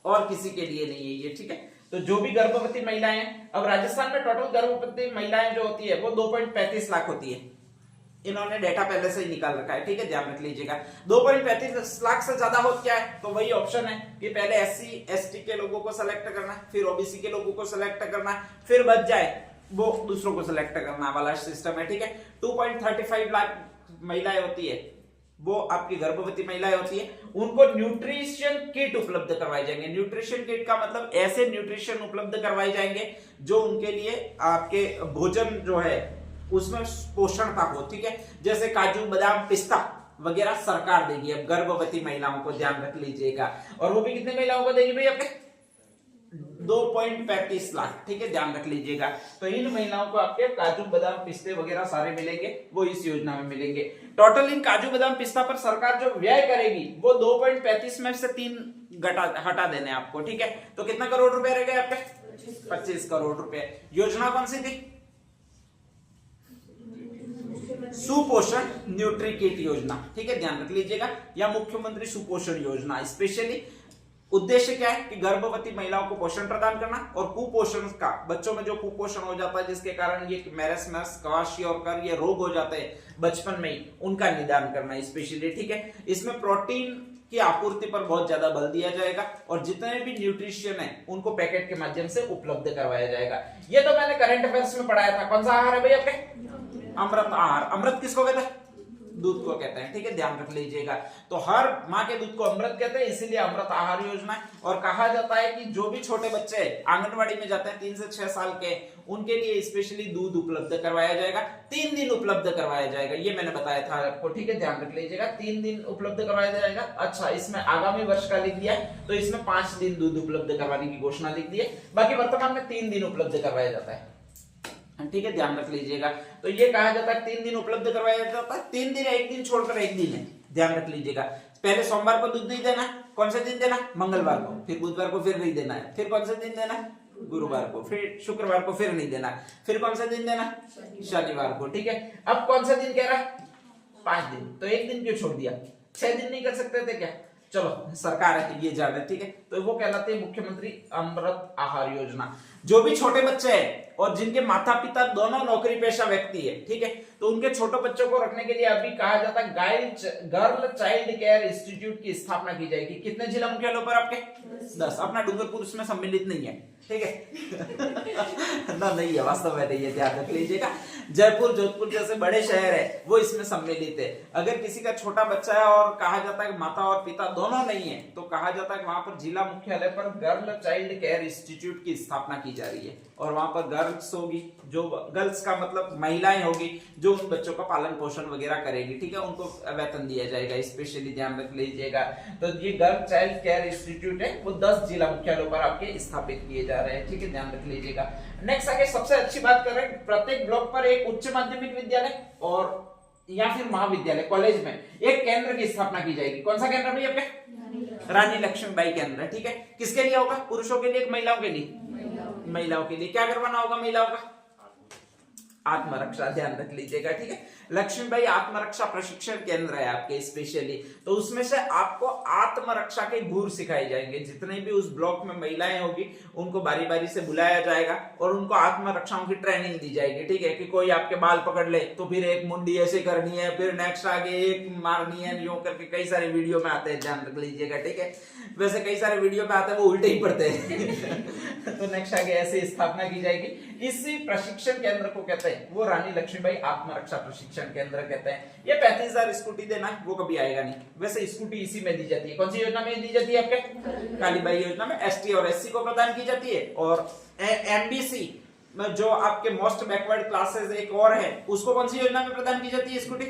और किसी के लिए नहीं है ये, ठीक है। तो जो भी गर्भवती महिलाएं, अब राजस्थान में टोटल गर्भवती महिलाएं जो होती है वो 2.35 लाख होती है, इन्होंने डेटा पहले से ही निकाल रखा है, ठीक है, ध्यान रख लीजिएगा। 2.35 लाख से ज्यादा हो क्या है, तो वही ऑप्शन है कि पहले SC ST के लोगों को सिलेक्ट करना है, फिर OBC के लोगों को सिलेक्ट करना है, फिर बच जाए वो दूसरों को सिलेक्ट करना वाला सिस्टम है, ठीक है। 2.35 लाख महिलाएं होती है, वो आपकी गर्भवती महिलाएं होती है, उनको न्यूट्रिशन किट उपलब्ध करवाए जाएंगे। न्यूट्रिशन किट का मतलब ऐसे न्यूट्रिशन उपलब्ध करवाए जाएंगे जो उनके लिए आपके भोजन जो है उसमें पोषण का हो, ठीक है, जैसे काजू बादाम पिस्ता वगैरह सरकार देगी अब गर्भवती महिलाओं को, ध्यान रख लीजिएगा। और वो भी कितने महिलाओं को देगी भाई, आपके 2.35 लाख, ठीक है, ध्यान रख लीजिएगा। तो इन महिलाओं को आपके काजू बादाम पिस्ते वगैरह सारे मिलेंगे, वो इस योजना में मिलेंगे। टोटल इन काजू बादाम पिस्ता पर सरकार जो व्यय करेगी वो 2.35 में से 3 हटा देने आपको, ठीक है। तो कितना करोड़ रुपए रह गए आपके, 25 करोड़ रुपए। योजना कौन सी थी, सुपोषण न्यूट्री किट योजना, ठीक है, ध्यान रख लीजिएगा, या मुख्यमंत्री सुपोषण योजना। स्पेशली उद्देश्य क्या है कि गर्भवती महिलाओं को पोषण प्रदान करना और कुपोषण का, बच्चों में जो कुपोषण हो जाता है जिसके कारण ये मैरस्मस, क्वाशियोरकर ये रोग हो जाते हैं बचपन में ही, उनका निदान करना स्पेशली, ठीक है। इसमें प्रोटीन की आपूर्ति पर बहुत ज्यादा बल दिया जाएगा और जितने भी न्यूट्रिशन है उनको पैकेट के माध्यम से उपलब्ध करवाया जाएगा। ये तो मैंने करंट अफेयर्स में पढ़ाया था। कौन सा आहार है भाई आपके, अमृत आहार। अमृत किसको कहते हैं, दूध को कहते हैं, ठीक है, ध्यान रख लीजिएगा। तो हर माँ के दूध को अमृत कहते हैं, इसीलिए अमृत आहार योजना है। और कहा जाता है कि जो भी छोटे बच्चे आंगनवाड़ी में जाते हैं 3 से 6 साल के, उनके लिए स्पेशली दूध उपलब्ध करवाया जाएगा, 3 दिन उपलब्ध करवाया जाएगा, ये मैंने बताया था आपको, ठीक है, ध्यान रख लीजिएगा, 3 दिन उपलब्ध करवाया जाएगा। अच्छा, इसमें आगामी वर्ष का लिख दिया है, तो इसमें 5 दिन दूध उपलब्ध करवाने की घोषणा लिख दी है, बाकी वर्तमान में 3 दिन उपलब्ध करवाया जाता है, ठीक है, ध्यान रख लीजिएगा। तो ये कहा जाता है 3 दिन उपलब्ध करवाया जाता है, 3 दिन, एक दिन छोड़कर एक दिन है, ध्यान रख लीजिएगा। पहले सोमवार को दूध नहीं देना, कौन से दिन देना, मंगलवार को, फिर बुधवार को फिर नहीं देना है, फिर कौन से दिन देना, गुरुवार को, फिर शुक्रवार को फिर नहीं देना, फिर कौन सा दिन देना, शनिवार को, ठीक है। अब कौन सा दिन कह रहा है, 5 दिन, तो एक दिन क्यों छोड़ दिया, 6 दिन नहीं कर सकते थे क्या, चलो सरकार है ये जाने, ठीक है। तो वो कहलाते हैं मुख्यमंत्री अमृत आहार योजना। जो भी छोटे बच्चे हैं और जिनके माता पिता दोनों नौकरी पेशा व्यक्ति है, ठीक है, तो उनके छोटे बच्चों को रखने के लिए अभी कहा जाता है गर्ल चाइल्ड केयर इंस्टीट्यूट की स्थापना की जाएगी। कितने जिला मुख्यालयों पर आपके, 10। अपना डूंगरपुर उसमें सम्मिलित नहीं है, ठीक है ना, नहीं है, वास्तव में नहीं है, ध्यान रख लीजिएगा। जयपुर जोधपुर जैसे बड़े शहर है वो इसमें सम्मिलित है। अगर किसी का छोटा बच्चा है और कहा जाता है माता और पिता दोनों नहीं है, तो कहा जाता है वहां पर जिला मुख्यालय पर गर्ल चाइल्ड केयर इंस्टीट्यूट की स्थापना की जा रही है, और वहां पर गर्ल्स होगी, जो गर्ल्स का मतलब महिलाएं होगी, जो उन बच्चों का पालन पोषण वगैरह करेगी, ठीक है, उनको वेतन दिया जाएगा, स्पेशली ध्यान रख लीजिएगा। तो ये गर्ल चाइल्ड केयर इंस्टीट्यूट है, वो 10 जिला मुख्यालयों पर आपके स्थापित किए जा रहे हैं, ठीक है, ध्यान रख लीजिएगा। नेक्स्ट आगे सबसे अच्छी बात कर रहे हैं, प्रत्येक ब्लॉक पर एक उच्च माध्यमिक विद्यालय और या फिर महाविद्यालय, कॉलेज में एक केंद्र की स्थापना की जाएगी। कौन सा केंद्र भाई आपके, रानी लक्ष्मीबाई केंद्र, ठीक है। किसके लिए होगा, पुरुषों के लिए, महिलाओं के लिए, महिलाओं के लिए। क्या करवाना होगा महिलाओं का, आत्मरक्षा, ध्यान रख लीजिएगा, ठीक है। लक्ष्मीबाई आत्मरक्षा प्रशिक्षण केंद्र है आपके स्पेशली, तो उसमें से आपको आत्मरक्षा के गुर सिखाए जाएंगे। जितने भी उस ब्लॉक में महिलाएं होगी उनको बारी बारी से बुलाया जाएगा और उनको आत्मरक्षाओं की ट्रेनिंग दी जाएगी, ठीक है, कि कोई आपके बाल पकड़ ले तो फिर एक मुंडी ऐसे करनी है, फिर नेक्स्ट आगे एक मारनी है, यूं करके कई सारे वीडियो में आते हैं, ध्यान रख लीजिएगा, ठीक है। वैसे कई सारे वीडियो में आते हैं वो उल्टे ही पड़ते हैं तो नेक्स्ट आगे ऐसे स्थापना की जाएगी। इसी प्रशिक्षण केंद्र को कहते हैं, वो रानी लक्ष्मीबाई आत्मरक्षा प्रशिक्षण केंद्र कहते हैं। ये 35,000 स्कूटी देना वो कभी आएगा नहीं, वैसे स्कूटी इसी में दी जाती है। कौन सी योजना में दी जाती है आपके, कालीबाई योजना में ST और SC को प्रदान की जाती है। और MBC जो आपके मोस्ट बैकवर्ड क्लासेस एक और है, उसको कौन सी योजना में प्रदान की जाती है स्कूटी,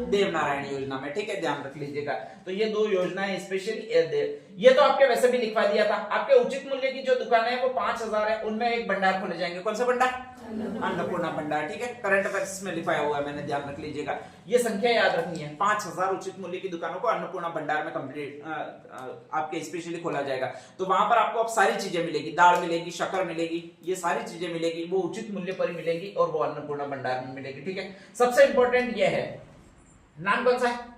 देवनारायण योजना में, ठीक है, ध्यान रख लीजिएगा। तो ये 2 योजनाएं स्पेशली, ये तो आपके वैसे भी लिखवा दिया था। आपके उचित मूल्य की जो दुकान है वो 5,000 है, उनमें एक भंडार खोले जाएंगे। कौन सा भंडार, अन्नपूर्णा भंडार, ठीक है, करंट अफेयर्स में लिखाया हुआ है मैंने, ध्यान रख लीजिएगा। ये संख्या याद रखनी है, 5,000 उचित मूल्य की दुकानों को अन्नपूर्णा भंडार में कंप्लीट आपके स्पेशली खोला जाएगा। तो वहां पर आपको अब सारी चीजें मिलेगी, दाल मिलेगी, शक्कर मिलेगी, ये सारी चीजें मिलेगी, वो उचित मूल्य पर ही मिलेगी और वो अन्नपूर्णा भंडार में मिलेगी, ठीक है। सबसे इंपॉर्टेंट ये है, नाम कौन सा है,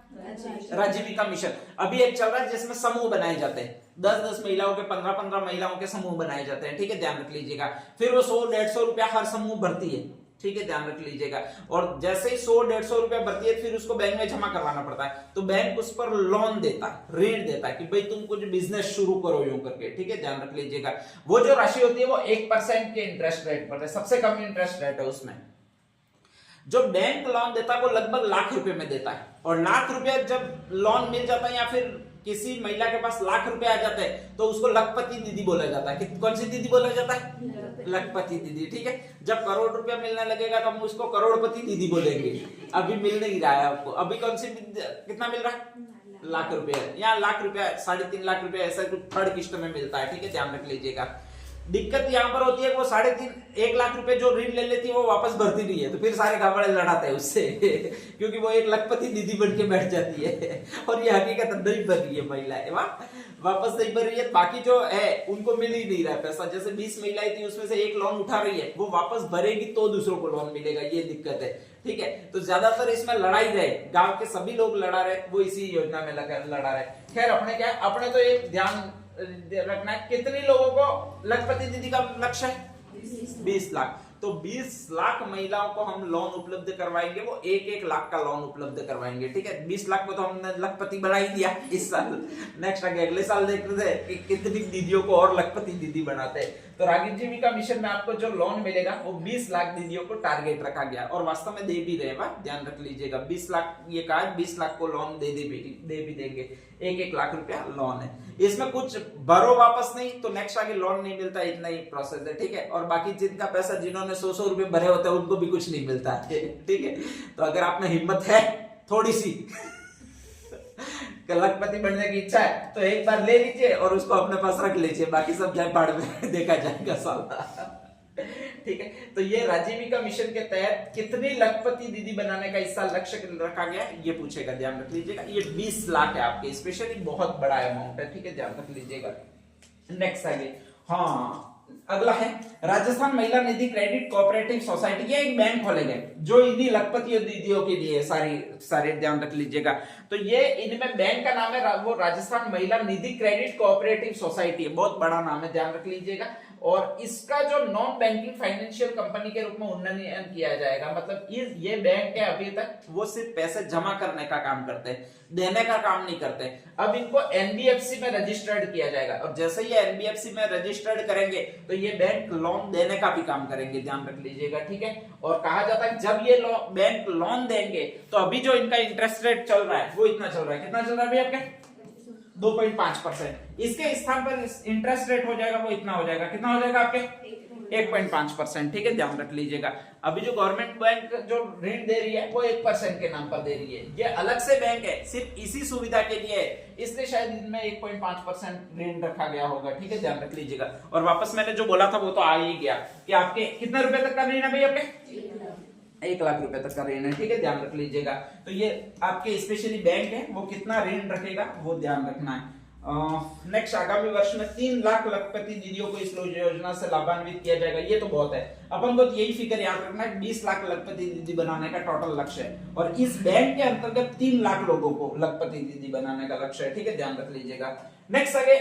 राजीविका मिशन। अभी एक चल रहा है जिसमें समूह बनाए जाते हैं, 10-10 महिलाओं के, 15-15 महिलाओं के समूह बनाए जाते हैं, ठीक है, ध्यान रख लीजिएगा। फिर वो 100-150 रुपया हर समूह भरती है, ठीक है, ध्यान रख लीजिएगा। और जैसे ही 100-150 रुपया भरती है फिर उसको बैंक में जमा करवाना पड़ता है, तो बैंक उस पर लोन देता है, ऋण देता है कि भाई तुम कुछ बिजनेस शुरू करो यूं करके, ठीक है, ध्यान रख लीजिएगा। वो जो राशि होती है वो 1% के इंटरेस्ट रेट पर है, सबसे कम इंटरेस्ट रेट है उसमें। जो बैंक लोन देता है वो लगभग लाख रुपए में देता है, और लाख रुपया जब लोन मिल जाता है या फिर किसी महिला के पास लाख रुपए आ जाते हैं तो उसको लखपति दीदी बोला जाता है। कौन सी दीदी बोला जाता है? लखपति दीदी, ठीक है। जब करोड़ रुपया मिलने लगेगा तो हम उसको करोड़पति दीदी बोलेंगे। अभी मिल नहीं रहा है आपको, अभी कौन सी कितना मिल रहा है? लाख रुपया। यहाँ लाख रुपया 3.5 लाख रुपया ऐसा कुछ थर्ड किस्त में मिलता है, ठीक है, ध्यान रख लीजिएगा। दिक्कत यहाँ पर होती है वो 1.5 लाख रुपए जो ऋण ले लेती है वो वापस भरती नहीं है, तो फिर सारे घावड़े लड़ाते हैं उससे क्योंकि वो एक लखपति दीदी बन के बैठ जाती है और ये हकीकत नहीं भर रही है महिलाएं, वापस नहीं भर रही है। बाकी जो है उनको मिल ही नहीं रहा है पैसा। जैसे 20 महिलाएं थी उसमें से एक लोन उठा रही है, वो वापस भरेगी तो दूसरों को लोन मिलेगा, ये दिक्कत है, ठीक है। तो ज्यादातर इसमें लड़ाई रहे, गांव के सभी लोग लड़ा रहे, वो इसी योजना में लड़ा रहे। खैर अपने क्या, अपने तो एक ध्यान रखना है कितने लोगों को लखपति दीदी का लक्ष्य है? 20 लाख। तो 20 लाख महिलाओं को हम लोन उपलब्ध करवाएंगे, वो 1-1 लाख का लोन उपलब्ध करवाएंगे, ठीक है। 20 लाख को तो हमने लखपति बढ़ा ही दिया इस साल। नेक्स्ट आगे अगले साल देखते थे कि कितनी दीदियों को और लखपति दीदी बनाते हैं। तो रागी जीविका मिशन में आपको जो लोन मिलेगा वो 20 लाख दीदियों को टारगेट रखा गया, और वास्तव में दे भी रहे, ध्यान रख लीजिएगा। 20 लाख ये कहा, 20 लाख को लोन दे भी देंगे, 1-1 लाख रुपया लोन है। इसमें कुछ भरो वापस नहीं तो नेक्स्ट आगे लोन नहीं मिलता, इतना ही प्रोसेस है, ठीक है। और बाकी जिनका पैसा जिन्होंने 100-100 रुपए भरे होते हैं उनको भी कुछ नहीं मिलता है, ठीक है। तो अगर आप में हिम्मत है थोड़ी सी लखपति बनने की इच्छा है तो एक बार ले लीजिए और उसको अपने पास रख लीजिए, बाकी सब जाए बाढ़ में देखा जाएगा साला, ठीक है। तो ये राजीविका मिशन के तहत कितनी लखपति दीदी बनाने का इस साल लक्ष्य रखा गया ये पूछेगा, ध्यान रख लीजिएगा। ये 20 लाख है आपके, स्पेशली बहुत बड़ा अमाउंट है, ठीक है, ध्यान रख लीजिएगा। नेक्स्ट आगे, हाँ अगला है राजस्थान महिला निधि क्रेडिट कोऑपरेटिव सोसाइटी। ये एक बैंक खोलेंगे जो इन्हीं लखपति दीदियों के लिए सारे ध्यान रख लीजिएगा। तो ये इनमें बैंक का नाम है वो राजस्थान महिला निधि क्रेडिट कोऑपरेटिव सोसाइटी है, बहुत बड़ा नाम है, ध्यान रख लीजिएगा। और इसका जो नॉन बैंकिंग फाइनेंशियल कंपनी के रूप में उन्नयन किया जाएगा। मतलब ये बैंक है अभी तक वो सिर्फ पैसे जमा करने का काम करते हैं, देने का काम नहीं करते। अब इनको एनबीएफसी में रजिस्टर्ड किया जाएगा, और जैसे ही एनबीएफसी में रजिस्टर्ड करेंगे तो ये बैंक लोन देने का भी काम करेंगे, ध्यान रख लीजिएगा, ठीक है। और कहा जाता है जब ये बैंक लोन देंगे तो अभी जो इनका इंटरेस्ट रेट चल रहा है वो इतना चल रहा है, कितना चल रहा है अभी आपके 2.5%। इसके स्थान पर इंटरेस्ट रेट हो जाएगा वो इतना हो जाएगा, कितना हो जाएगा आपके 1.5%, ठीक है, ध्यान रख लीजिएगा। अभी जो गवर्नमेंट बैंक जो ऋण दे रही है वो 1% के नाम पर दे रही है, ये अलग से बैंक है, सिर्फ इसी सुविधा के लिए है, इसलिए शायद इनमें 1.5% ऋण रखा गया होगा, ठीक है, ध्यान रख लीजिएगा। और वापस मैंने जो बोला था वो तो आ ही गया कि आपके कितने रुपए तक का ऋण है भाई, आपके 1 लाख रुपए तक का ऋण है, ठीक है, ध्यान रख लीजिएगा। तो ये आपके स्पेशली बैंक है वो कितना ऋण रखेगा वो ध्यान रखना है। नेक्स्ट आगामी वर्ष में 3 लाख लखपति दीदियों को इस योजना से लाभान्वित किया जाएगा, ये तो बहुत है। अपन को यही फिगर याद रखना है, 20 लाख लखपति दीदी बनाने का टोटल लक्ष्य है, और इस बैंक के अंतर्गत 3 लाख लोगों को लखपति दीदी बनाने का लक्ष्य है, ठीक है, ध्यान रख लीजिएगा। नेक्स्ट आगे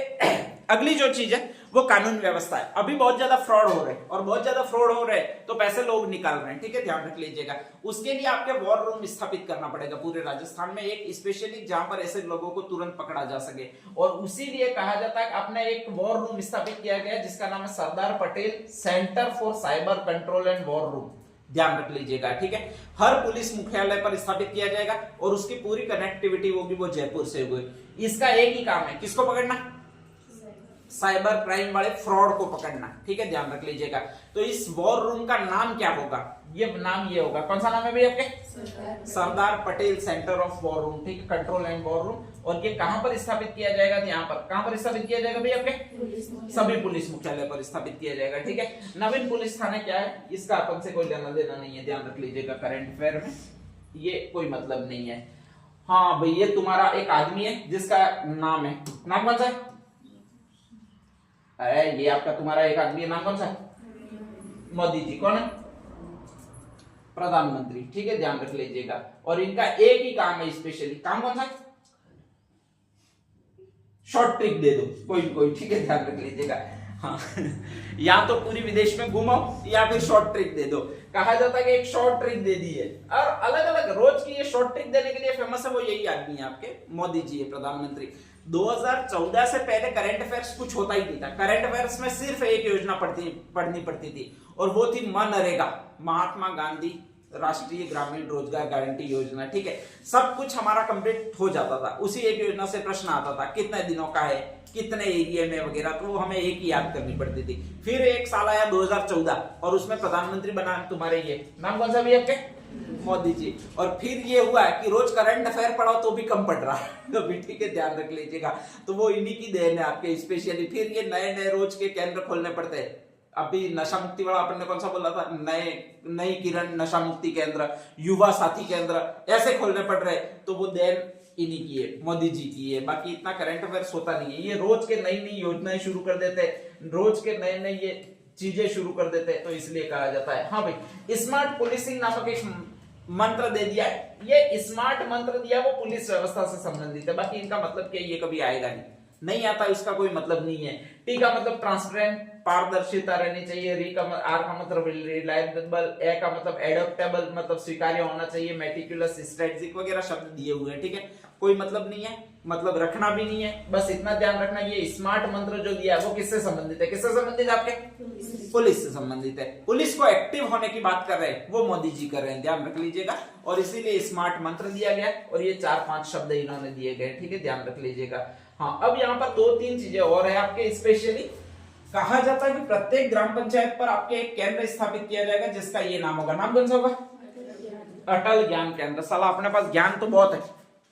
अगली जो चीज है वो कानून व्यवस्था है। अभी बहुत ज्यादा फ्रॉड हो रहे हैं, और बहुत ज्यादा फ्रॉड हो रहे हैं तो पैसे लोग निकाल रहे हैं, ठीक है, ध्यान रख लीजिएगा। उसके लिए आपके वॉर रूम स्थापित करना पड़ेगा पूरे राजस्थान में, एक स्पेशली जहां पर ऐसे लोगों को तुरंत पकड़ा जा सके, और उसी लिए कहा जाता है आपने एक वॉर रूम स्थापित किया गया जिसका नाम है Sardar Patel centre for cyber control and war room, ध्यान रख लीजिएगा, ठीक है। हर पुलिस मुख्यालय पर स्थापित किया जाएगा और उसकी पूरी कनेक्टिविटी होगी वो जयपुर से होगी। इसका एक ही काम है, किसको पकड़ना, साइबर क्राइम वाले फ्रॉड को पकड़ना, ठीक है, ध्यान रख लीजिएगा। तो इस वॉर रूम का नाम क्या होगा, ये नाम ये होगा, कौन सा नाम है भैया आपके, Sardar Patel centre of war room, ठीक है, कंट्रोल एंड वॉर रूम। और ये कहां पर स्थापित किया जाएगा, यहाँ पर कहां पर स्थापित किया जाएगा भैया आपके सभी पुलिस मुख्यालय पर स्थापित किया जाएगा, ठीक है। नवीन पुलिस थाना क्या है इसका अपन से कोई लेना देना नहीं है, ध्यान रख लीजिएगा, करंट अफेयर में ये कोई मतलब नहीं है। हाँ भाई ये तुम्हारा एक आदमी है जिसका नाम है, नाम कौन सा है, अरे ये आपका तुम्हारा एक आदमी है, नाम कौन सा है, मोदी जी, कौन है, प्रधानमंत्री, ठीक है, ध्यान रख लीजिएगा। और इनका एक ही काम है स्पेशली, काम कौन सा है, शॉर्ट ट्रिक दे दो कोई, ठीक है, ध्यान रख लीजिएगा। हाँ या तो पूरी विदेश में घुमाओ या फिर शॉर्ट ट्रिक दे दो। कहा जाता है कि एक शॉर्ट ट्रिक दे दी है, और अलग अलग रोज की ये शॉर्ट ट्रिक देने के लिए फेमस है वो यही आदमी है आपके मोदी जी है, प्रधानमंत्री। 2014 से पहले करंट अफेयर्स कुछ होता ही नहीं था। करंट अफेयर्स में सिर्फ एक योजना पढ़नी पड़ती थी और वो थी मनरेगा, महात्मा गांधी राष्ट्रीय ग्रामीण रोजगार गारंटी योजना। ठीक है, सब कुछ हमारा कंप्लीट हो जाता था, उसी एक योजना से प्रश्न आता था कितने दिनों का है, कितने एरिया में वगैरह, तो वो हमें एक ही याद करनी पड़ती थी। फिर एक साल आया 2014 और उसमें प्रधानमंत्री बना तुम्हारे ये नाम कौन सा भी आपके, मोदी जी। और फिर ये हुआ कि रोज करंट अफेयर पढ़ाओ तो भी कम पढ़ रहा है तो भी ठीक है, ध्यान रख लीजिएगा। तो वो इन्हीं की देन है आपके स्पेशली। फिर ये नए नए रोज के केंद्र खोलने पड़ते हैं। अभी नशा मुक्ति वाला अपन ने कौन सा बोला था, नई किरण नशा मुक्ति केंद्र, युवा साथी केंद्र, ऐसे खोलने पड़ रहे। तो वो देन इन्हीं की है, मोदी जी की है। बाकी इतना करंट अफेयर्स होता नहीं है। ये रोज के नई नई योजनाएं शुरू कर देते, रोज के नए नए ये चीजें शुरू कर देते हैं, तो इसलिए कहा जाता है। हाँ भाई, स्मार्ट पुलिसिंग नामक एक मंत्र दे दिया है। ये स्मार्ट मंत्र दिया वो पुलिस व्यवस्था से संबंधित है। बाकी इनका मतलब क्या, ये कभी आएगा नहीं आता, इसका कोई मतलब नहीं है। टी का मतलब ट्रांसपेरेंट, पारदर्शिता रहनी चाहिए। री का आर का मतलब रिलायबल, ए का मतलब एडोप्टेबल मतलब स्वीकार्य होना चाहिए, मेटिकुलस, स्ट्रेटेजिक वगैरह शब्द दिए हुए हैं। ठीक है, कोई मतलब नहीं है, मतलब रखना भी नहीं है। बस इतना ध्यान रखना, ये स्मार्ट मंत्र जो दिया है वो किससे संबंधित है, किससे संबंधित है, आपके पुलिस से संबंधित है। पुलिस को एक्टिव होने की बात कर रहे हैं वो मोदी जी कर रहे हैं, ध्यान रख लीजिएगा। और इसीलिए स्मार्ट मंत्र दिया गया और ये 4-5 शब्द इन्होंने दिए गए। ठीक है, ध्यान रख लीजिएगा। हाँ, अब यहाँ पर 2-3 चीजें और है आपके। स्पेशली कहा जाता है कि प्रत्येक ग्राम पंचायत पर आपके एक केंद्र स्थापित किया जाएगा जिसका ये नाम होगा, नाम कौन सा होगा, अटल ज्ञान केंद्र। साला अपने पास ज्ञान तो बहुत है,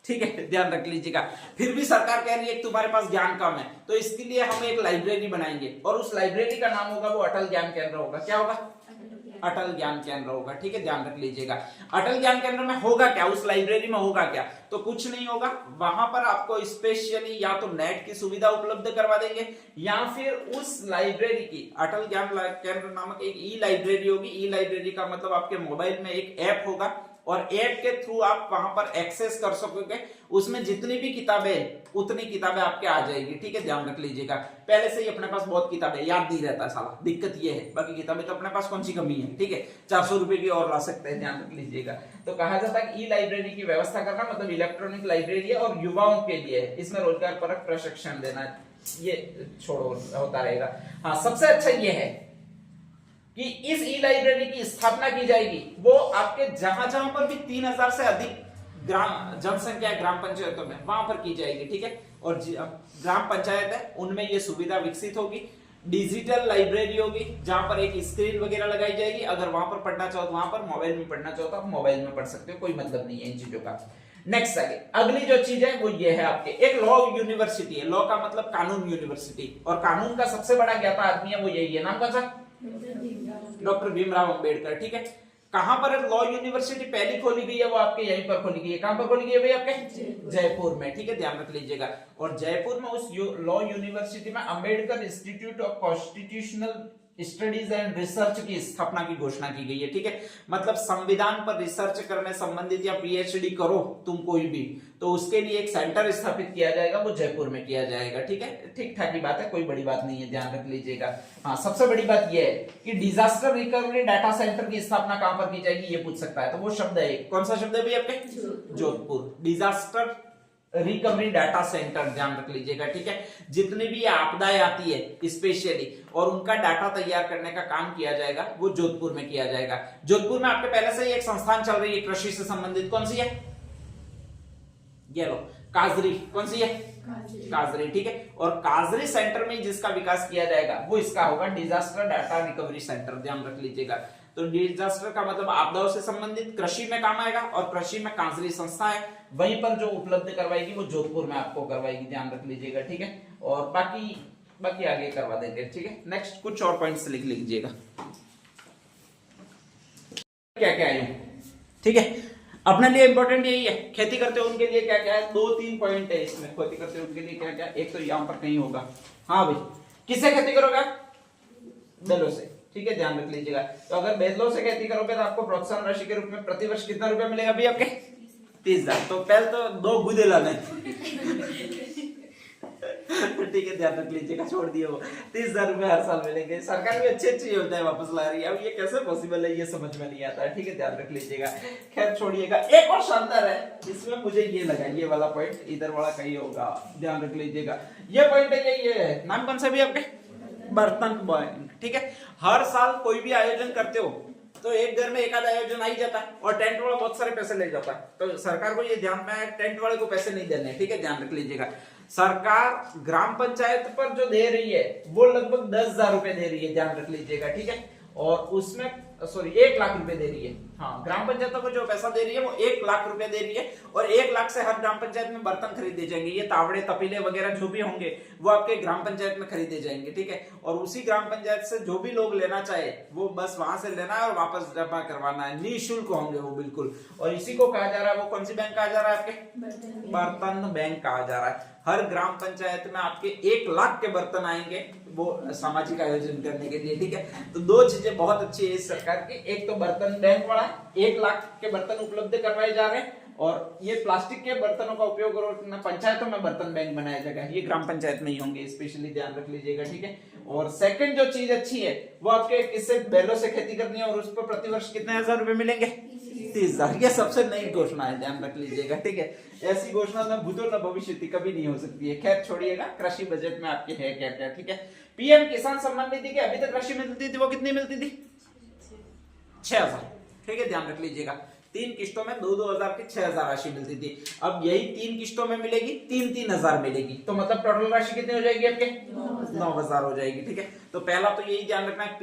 ठीक है, ध्यान रख लीजिएगा। फिर भी सरकार कह रही है कि तुम्हारे पास ज्ञान कम है, तो इसके लिए हम एक लाइब्रेरी बनाएंगे और उस लाइब्रेरी का नाम होगा वो अटल ज्ञान केंद्र होगा। क्या होगा, अटल ज्ञान केंद्र होगा। ठीक है, ध्यान रख लीजिएगा। अटल ज्ञान केंद्र में होगा क्या, उस लाइब्रेरी में होगा क्या, तो कुछ नहीं होगा। वहां पर आपको स्पेशली या तो नेट की सुविधा उपलब्ध करवा देंगे या फिर उस लाइब्रेरी की, अटल ज्ञान केंद्र नामक एक ई लाइब्रेरी होगी। ई लाइब्रेरी का मतलब आपके मोबाइल में एक ऐप होगा और ऐप के थ्रू आप वहां पर एक्सेस कर सकोगे। उसमें जितनी भी किताबें उतनी किताबें आपके आ जाएगी। ठीक है, ध्यान रख लीजिएगा। पहले से ही अपने पास बहुत किताबें, याद नहीं रहता साला, दिक्कत ये है। बाकी किताबें तो अपने पास कौन सी कमी है। ठीक है, 400 रुपए की और ला सकते हैं, ध्यान रख लीजिएगा। तो कहा जाता है कि ई लाइब्रेरी की व्यवस्था करना मतलब इलेक्ट्रॉनिक लाइब्रेरी है और युवाओं के लिए है। इसमें रोजगार परक प्रशिक्षण देना, ये छोड़ो होता रहेगा। हाँ, सबसे अच्छा ये है कि इस ई लाइब्रेरी की स्थापना की जाएगी वो आपके जहां जहां पर भी 3000 से अधिक ग्राम जनसंख्या है ग्राम पंचायतों में, वहां पर की जाएगी। ठीक है, और ग्राम पंचायत है उनमें ये सुविधा विकसित होगी। डिजिटल लाइब्रेरी होगी जहां पर एक स्क्रीन वगैरह लगाई जाएगी। अगर वहां पर पढ़ना चाहो तो वहां पर, मोबाइल में पढ़ना चाहो तो आप मोबाइल में पढ़ सकते हो, कोई मतलब नहीं है इन चीजों का। नेक्स्ट आगे अगली जो चीज है वो ये है आपके, एक लॉ यूनिवर्सिटी है। लॉ का मतलब कानून यूनिवर्सिटी, और कानून का सबसे बड़ा ज्ञाता आदमी है वो यही है, नाम कौन सा, डॉक्टर भीमराव अंबेडकर। ठीक है, कहां पर लॉ यूनिवर्सिटी पहली खोली गई है वो आपके यहीं पर खोली गई है। कहां पर खोली गई है भाई, आपके जयपुर में। ठीक है, ध्यान रख लीजिएगा। और जयपुर में उस लॉ यूनिवर्सिटी में Ambedkar institute of constitutional studies and research की स्थापना की घोषणा की गई है। ठीक है, मतलब संविधान पर रिसर्च करने संबंधित या पीएचडी करो तुम कोई भी, तो उसके लिए एक सेंटर स्थापित किया जाएगा, वो जयपुर में किया जाएगा। ठीक है, ठीक ठाक की बात है, कोई बड़ी बात नहीं है, ध्यान रख लीजिएगा। हाँ, सबसे बड़ी बात यह है कि डिजास्टर रिकवरी डाटा सेंटर की स्थापना कहां पर की जाएगी, ये पूछ सकता है। तो वो शब्द है, कौन सा शब्द है भाई आपके, Jodhpur. Disaster recovery data centre, ध्यान रख लीजिएगा। ठीक है, जितनी भी आपदाएं आती है स्पेशली और उनका डाटा तैयार करने का काम किया जाएगा वो जोधपुर में किया जाएगा। जोधपुर में आपके पहले से ही एक संस्थान चल रही है कृषि से संबंधित, कौन सी है, ये लो, काजरी। कौन सी है, काजरी। ठीक है, और काजरी सेंटर में जिसका विकास किया जाएगा वो इसका होगा डिजास्टर डाटा रिकवरी सेंटर, ध्यान रख लीजिएगा। तो डिजास्टर का मतलब आपदाओं से संबंधित, कृषि में काम आएगा, और कृषि में काजरी संस्था है वहीं पर जो उपलब्ध करवाएगी वो जोधपुर में आपको करवाएगी, ध्यान रख लीजिएगा। ठीक है, और बाकी आगे करवा देंगे। ठीक है, नेक्स्ट कुछ और पॉइंट्स लिख लीजिएगा क्या क्या है। ठीक है, अपने लिए इंपॉर्टेंट यही है, खेती करते हो उनके लिए क्या क्या है, 2-3 पॉइंट है इसमें। खेती करते हो उनके लिए क्या क्या, एक तो यहाँ पर कहीं होगा। हाँ भाई, किससे खेती करोगे, बैलों से। ठीक है, ध्यान रख लीजिएगा। तो अगर बैलों से खेती करोगे तो आपको प्रोत्साहन राशि के रूप में प्रतिवर्ष कितना रुपया मिलेगा भाई आपके, 30,000। तो पहले तो 2 गुदे लाने ठीक है, ध्यान रख लीजिएगा, छोड़ दिए वो 30,000 रुपए हर साल मिलेंगे। सरकार भी अच्छी अच्छी योजनाएं वापस ला रही है, अब ये कैसे पॉसिबल है ये समझ में नहीं आता है। ठीक है, ध्यान रख लीजिएगा। खैर छोड़िएगा, एक और शानदार है इसमें, मुझे ये लगा ये वाला पॉइंट इधर वाला कहीं होगा, ध्यान रख लीजिएगा। ये पॉइंट है, ये नाम कौन सा भी आपके, बर्तन बैंक। ठीक है, हर साल कोई भी आयोजन करते हो तो एक घर में एक आधा आयोजन आ ही जाता है और टेंट वाला बहुत सारे पैसे ले जाता है, तो सरकार को ये ध्यान में है टेंट वाले को पैसे नहीं देने। ठीक है, ध्यान रख लीजिएगा। सरकार ग्राम पंचायत पर जो दे रही है वो लगभग 10,000 रुपए दे रही है, ध्यान रख लीजिएगा। ठीक है, और उसमें 1 लाख रुपए दे रही है। हाँ, ग्राम पंचायतों को जो पैसा दे रही है वो 1 लाख रुपए दे रही है, और 1 लाख से हर ग्राम पंचायत में बर्तन खरीदे जाएंगे। ये तावड़े तपीले वगैरह जो भी होंगे वो आपके ग्राम पंचायत में खरीदे जाएंगे। ठीक है, और उसी ग्राम पंचायत से जो भी लोग लेना चाहे वो बस वहां से लेना है और वापस जमा करवाना है, निःशुल्क होंगे वो बिल्कुल। और इसी को कहा जा रहा है, वो कौन सी बैंक कहा जा रहा है आपके, बर्तन बैंक कहा जा रहा है। हर ग्राम पंचायत में आपके 1 लाख के बर्तन आएंगे वो सामाजिक आयोजन करने के लिए। ठीक है, तो 2 चीजें बहुत अच्छी है इस सरकार की, एक तो बर्तन बैंक वाला 1 लाख के बर्तन उपलब्ध करवाए जा रहे हैं, और ये प्लास्टिक के बर्तनों का उपयोग करो पंचायतों में बर्तन बैंक बनाया जाएगा, ये ग्राम पंचायत में ही होंगे, स्पेशली ध्यान रख लीजिएगा। ठीक है, और सेकंड जो चीज अच्छी है वो आपके किससे, बैलों से खेती करनी है और उस पर प्रतिवर्ष कितने हजार रुपए मिलेंगे, 30,000। ये सबसे नई घोषणा है, ध्यान रख लीजिएगा। ठीक है, ऐसी घोषणा न भूतो न भविष्य कभी नहीं हो सकती है। खैर छोड़िएगा, कृषि बजट में आपके है क्या क्या। ठीक है, पीएम किसान सम्मान निधि की अभी तक राशि मिलती थी वो कितनी मिलती थी, 6,000। ठीक है, ध्यान रख लीजिएगा। 3 किस्तों में 2-2 हजार की 6,000 राशि मिलती थी, अब यही 3 किस्तों में मिलेगी, 3-3 हजार मिलेगी, तो मतलब टोटल राशि कितनी हो जाएगी आपके, 9,000 हो जाएगी। ठीक है, तो पहला तो यही ध्यान रखना है,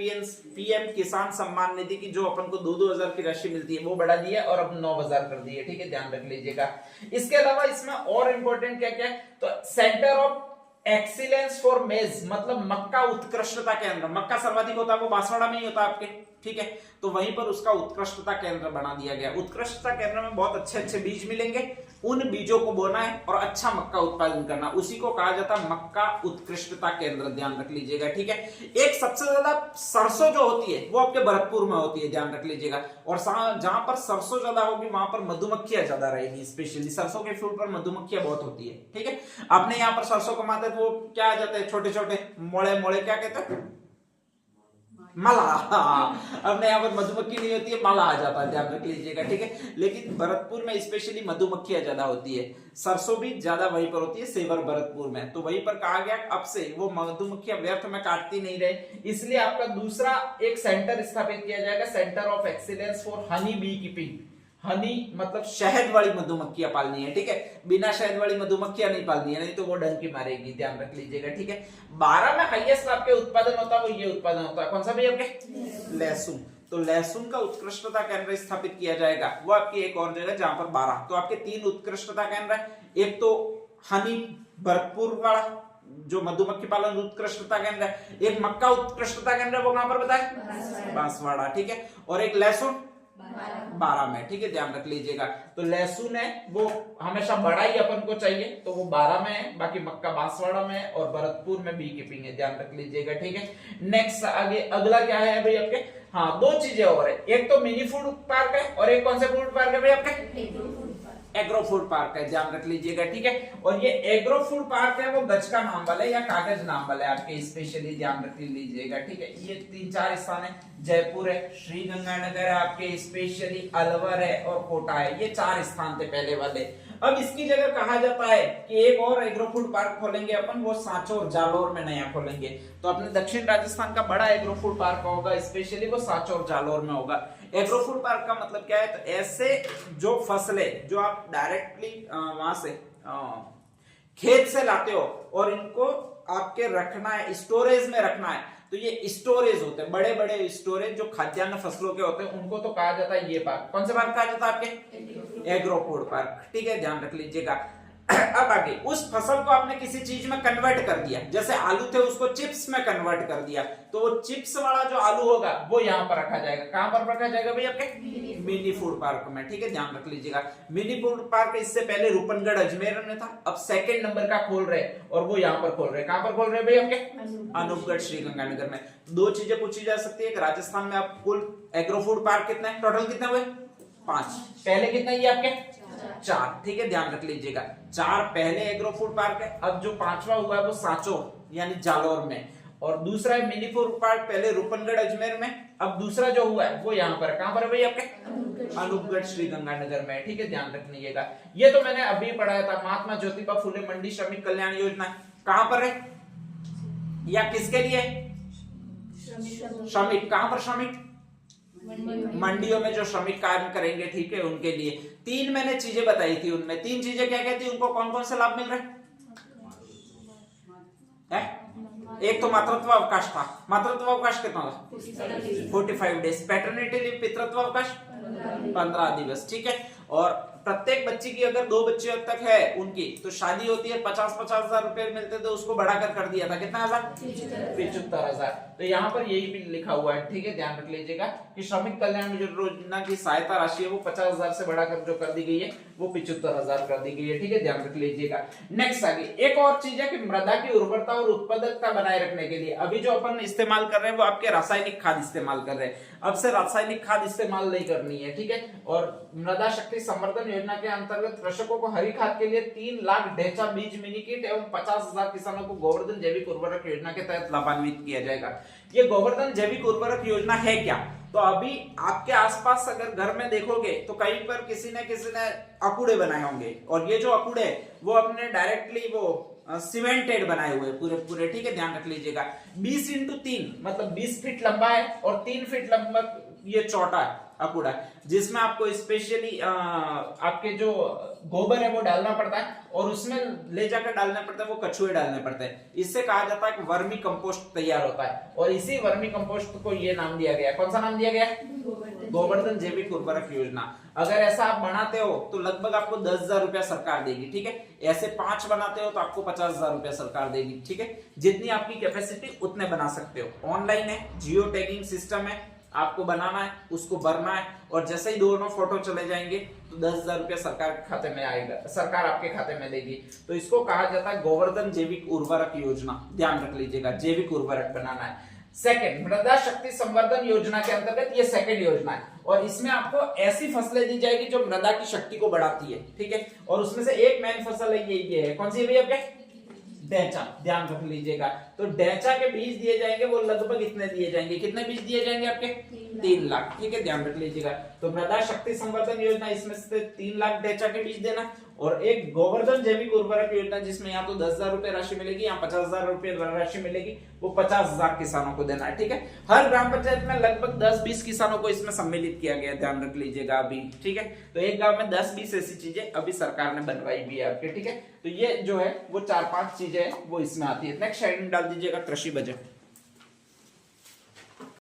पीएम किसान सम्मान निधि की जो अपन को 2-2 हजार की राशि मिलती है वो बढ़ा दी है और अब 9,000 कर दी है। ठीक है, ध्यान रख लीजिएगा। इसके अलावा इसमें और इंपॉर्टेंट क्या क्या है, तो सेंटर ऑफ एक्सीलेंस फॉर मेज, मतलब मक्का उत्कृष्टता केंद्र, मक्का सर्वाधिक होता है वो बांसवाड़ा में ही होता है आपके। ठीक है, तो वहीं पर उसका उत्कृष्टता केंद्र बना दिया गया। उत्कृष्टता केंद्र में बहुत अच्छे अच्छे बीज मिलेंगे, उन बीजों को बोना है और अच्छा मक्का उत्पादन करना, उसी को कहा जाता है मक्का उत्कृष्टता केंद्र, ध्यान रख लीजिएगा। ठीक है, एक सबसे ज्यादा सरसों जो होती है वो आपके भरतपुर में होती है, ध्यान रख लीजिएगा। और जहां पर सरसों ज्यादा होगी वहां पर मधुमक्खियां ज्यादा रहेगी, स्पेशली सरसों के फूल पर मधुमक्खियां बहुत होती है। ठीक है, आपने यहाँ पर सरसों कमाते तो वो क्या आ जाते हैं, छोटे छोटे मोड़े मोड़े, क्या कहते हैं, मला। अपने यहाँ पर मधुमक्खी नहीं होती है, माला आ जाता है, ध्यान रख लीजिएगा। ठीक है, लेकिन भरतपुर में स्पेशली मधुमक्खियां ज्यादा होती है, सरसों भी ज्यादा वहीं पर होती है, सेवर भरतपुर में, तो वहीं पर कहा गया अब से वो मधुमक्खियां व्यर्थ में काटती नहीं रहे, इसलिए आपका दूसरा एक सेंटर स्थापित किया जाएगा, centre of excellence for honey bee keeping. Honey मतलब शहद वाली मधुमक्खियां पालनी है। ठीक है, बिना शहद वाली मधुमक्खियां नहीं पालनी है, नहीं तो वो डंकी मारेगी, ध्यान रख लीजिएगा। ठीक है, 12 में हाईएस्ट आपके उत्पादन होता है वो ये उत्पादन होता है, कौन सा भी आपके, लहसुन। तो लहसुन का उत्कृष्टता केंद्र स्थापित किया जाएगा, वो आपकी एक और जगह जहां पर 12, तो आपके 3 उत्कृष्टता केंद्र है, एक तो हनी भरतपुर वाला जो मधुमक्खी पालन उत्कृष्टता केंद्र है, एक मक्का उत्कृष्टता केंद्र है वो कहां पर बताए, बांसवाड़ा। ठीक है, और एक लहसुन 12 में। ठीक है, ध्यान रख लीजिएगा। तो लहसुन है वो हमेशा बड़ा ही अपन को चाहिए, तो वो 12 में है, बाकी मक्का बांसवाड़ा में है और भरतपुर में बी कीपिंग है, ध्यान रख लीजिएगा। ठीक है, नेक्स्ट आगे अगला क्या है भाई आपके, हाँ 2 चीजें और है, एक तो मिनी फूड पार्क है और एक कौन सा फूड पार्क है भाई आपके, एग्रो फूड पार्क है, ध्यान रख लीजिएगा। ठीक है, और ये एग्रो फूड पार्क है वो गज का नाम वाला है या कागज नाम वाला है आपके, स्पेशली ध्यान रख लीजिएगा। ठीक है, ये 3-4 स्थान है, जयपुर है, श्री गंगानगर है आपके, स्पेशली अलवर है और कोटा है, ये 4 स्थान थे पहले वाले। अब इसकी जगह कहा जाता है कि एक और एग्रो फूड पार्क खोलेंगे अपन, वो सांचौर जालोर में नया खोलेंगे, तो अपने दक्षिण राजस्थान का बड़ा एग्रो फूड पार्क होगा, स्पेशली वो सांचौर जालोर में होगा। एग्रो फूड पार्क का मतलब क्या है, तो ऐसे जो फसलें जो आप डायरेक्टली वहां से खेत से लाते हो और इनको आपके रखना है, स्टोरेज में रखना है, तो ये स्टोरेज होते हैं, बड़े बड़े स्टोरेज जो खाद्यान्न फसलों के होते हैं, उनको तो कहा जाता है ये पार्क। कौन से पार्क कहा जाता है आपके, एग्रो फूड पार्क। ठीक है, ध्यान रख लीजिएगा। अब आगे उस फसल को आपने किसी चीज में कन्वर्ट कर दिया, जैसे आलू थे उसको चिप्स में कन्वर्ट कर दिया, तो वो चिप्स वाला जो आलू होगा वो यहाँ पर रखा जाएगा। कहां पर रखा जाएगा भाई आपके, मिनी फूड पार्क में। ठीक है, ध्यान रख लीजिएगा। मिनी फूड पार्क इससे पहले रूपनगढ़ अजमेर में था, अब 2nd नंबर का खोल रहे और वो यहाँ पर खोल रहे। कहां पर खोल रहे भाई आपके, अनूपगढ़ श्रीगंगानगर में। 2 चीजें पूछी जा सकती है, राजस्थान में आप कुल एग्रो फूड पार्क कितने टोटल कितने हुए, 5, पहले कितने ये आपके 4, ठीक है, ध्यान रख लीजिएगा। 4 पहले एग्रो फूड पार्क है, अब जो 5वां हुआ है वो सांचो यानी जालौर में, और दूसरा है मिनी फूड पार्क पहले रूपनगढ़ अजमेर में, अब दूसरा जो हुआ है वो यहाँ पर, कहां पर है भाई आपके अनूपगढ़ श्रीगंगानगर में, ठीक है, ध्यान रख लीजिएगा। ये तो मैंने अभी पढ़ाया था, महात्मा ज्योतिबा फुले मंडी श्रमिक कल्याण योजना कहां पर है या किसके लिए? श्रमिक, कहां पर श्रमिक? मंडियों में जो श्रमिक कार्य करेंगे, ठीक है, उनके लिए। 3 मैंने चीजें बताई थी, उनमें 3 चीजें क्या क्या थी, उनको कौन कौन से लाभ मिल रहे हैं? एक तो मातृत्व अवकाश था, मातृत्व अवकाश कितना था 45 डेज, पैटर्निटी लीव पितृत्व अवकाश 15 दिवस, ठीक है। और प्रत्येक बच्ची की अगर 2 बच्चे तक है उनकी तो शादी होती है, 50-50 हजार रुपए मिलते थे, उसको बढ़ाकर कर दिया था, कितना हजार 75,000। तो यहाँ पर यही भी लिखा हुआ है, ठीक है, ध्यान रख लीजिएगा कि श्रमिक कल्याण योजना की सहायता राशि है वो 50,000 से बढ़ाकर जो कर दी गई है वो 75,000 कर दी गई है, ठीक है, ध्यान रख लीजिएगा। नेक्स्ट आगे एक और चीज है कि मृदा की उर्वरता और उत्पादकता बनाए रखने के लिए अभी जो अपन इस्तेमाल कर रहे हैं वो आपके रासायनिक खाद इस्तेमाल कर रहे हैं, अब से रासायनिक खाद इस्तेमाल नहीं करनी है, ठीक है। और मृदा शक्ति संवर्धन योजना के अंतर्गत कृषकों को हरी खाद के लिए 3 लाख ढैंचा बीज मिनी किट एवं 50,000 किसानों को गोवर्धन जैविक उर्वरक योजना के तहत लाभान्वित किया जाएगा। ये गोवर्धन जैविक उर्वरक योजना है क्या? तो अभी आपके आसपास अगर घर में देखोगे तो कहीं पर किसी ने अकूड़े बनाए होंगे, और ये जो अकूड़े वो अपने डायरेक्टली वो सीमेंटेड बनाए हुए पूरे, ठीक है, ध्यान रख लीजिएगा। 20x3 मतलब 20 फीट लंबा है और 3 फीट लंबा ये चौड़ा है अकूड़ा, जिसमें आपको स्पेशली आपके जो गोबर है वो डालना पड़ता है और उसमें ले जाकर डालना पड़ता है, वो कछुए डालने पड़ते हैं। इससे कहा जाता है कि वर्मी कंपोस्ट तैयार होता है, और इसी वर्मी कंपोस्ट को ये नाम दिया गया। कौन सा नाम दिया गया? गोवर्धन जैविक उर्वरक योजना। अगर ऐसा आप बनाते हो तो लगभग आपको 10,000 रुपया सरकार देगी, ठीक है। ऐसे 5 बनाते हो तो आपको 50,000 रुपया सरकार देगी, ठीक है। जितनी आपकी कैपेसिटी उतने बना सकते हो। ऑनलाइन है, जियो टैगिंग सिस्टम है, आपको बनाना है, उसको भरना है, और जैसे ही दोनों फोटो चले जाएंगे तो 10,000 रुपया सरकार के खाते में आएगा, सरकार आपके खाते में देगी। तो इसको कहा जाता है गोवर्धन जैविक उर्वरक योजना, ध्यान रख लीजिएगा, जैविक उर्वरक बनाना है। सेकंड, मृदा शक्ति संवर्धन योजना के अंतर्गत ये सेकंड योजना है, और इसमें आपको ऐसी फसलें दी जाएगी जो मृदा की शक्ति को बढ़ाती है, ठीक है। और उसमें से एक मेन फसल है ये है, कौन सी है भैया आपके? डेंचा, ध्यान रख लीजिएगा। तो डेंचा के बीज दिए जाएंगे, वो लगभग इतने दिए जाएंगे, कितने बीज दिए जाएंगे आपके? 3 लाख, ठीक है, ध्यान रख लीजिएगा। तो मृदा शक्ति संवर्धन योजना, इसमें से 3 लाख डेंचा के बीज देना, और एक गोवर्धन जैविक उर्वरक योजना जिसमें यहाँ तो 10,000 रुपए राशि मिलेगी, यहाँ 50,000 रुपए राशि मिलेगी, वो 50,000 किसानों को देना है, ठीक है। हर ग्राम पंचायत में लगभग 10-20 किसानों को इसमें सम्मिलित किया गया, ध्यान रख लीजिएगा अभी, ठीक है। तो एक गांव में 10-20 ऐसी चीजें अभी सरकार ने बनवाई भी है आपके, ठीक है। तो ये जो है वो 4-5 चीजें वो इसमें आती है। नेक्स्ट हेडिंग डाल दीजिएगा कृषि बजट।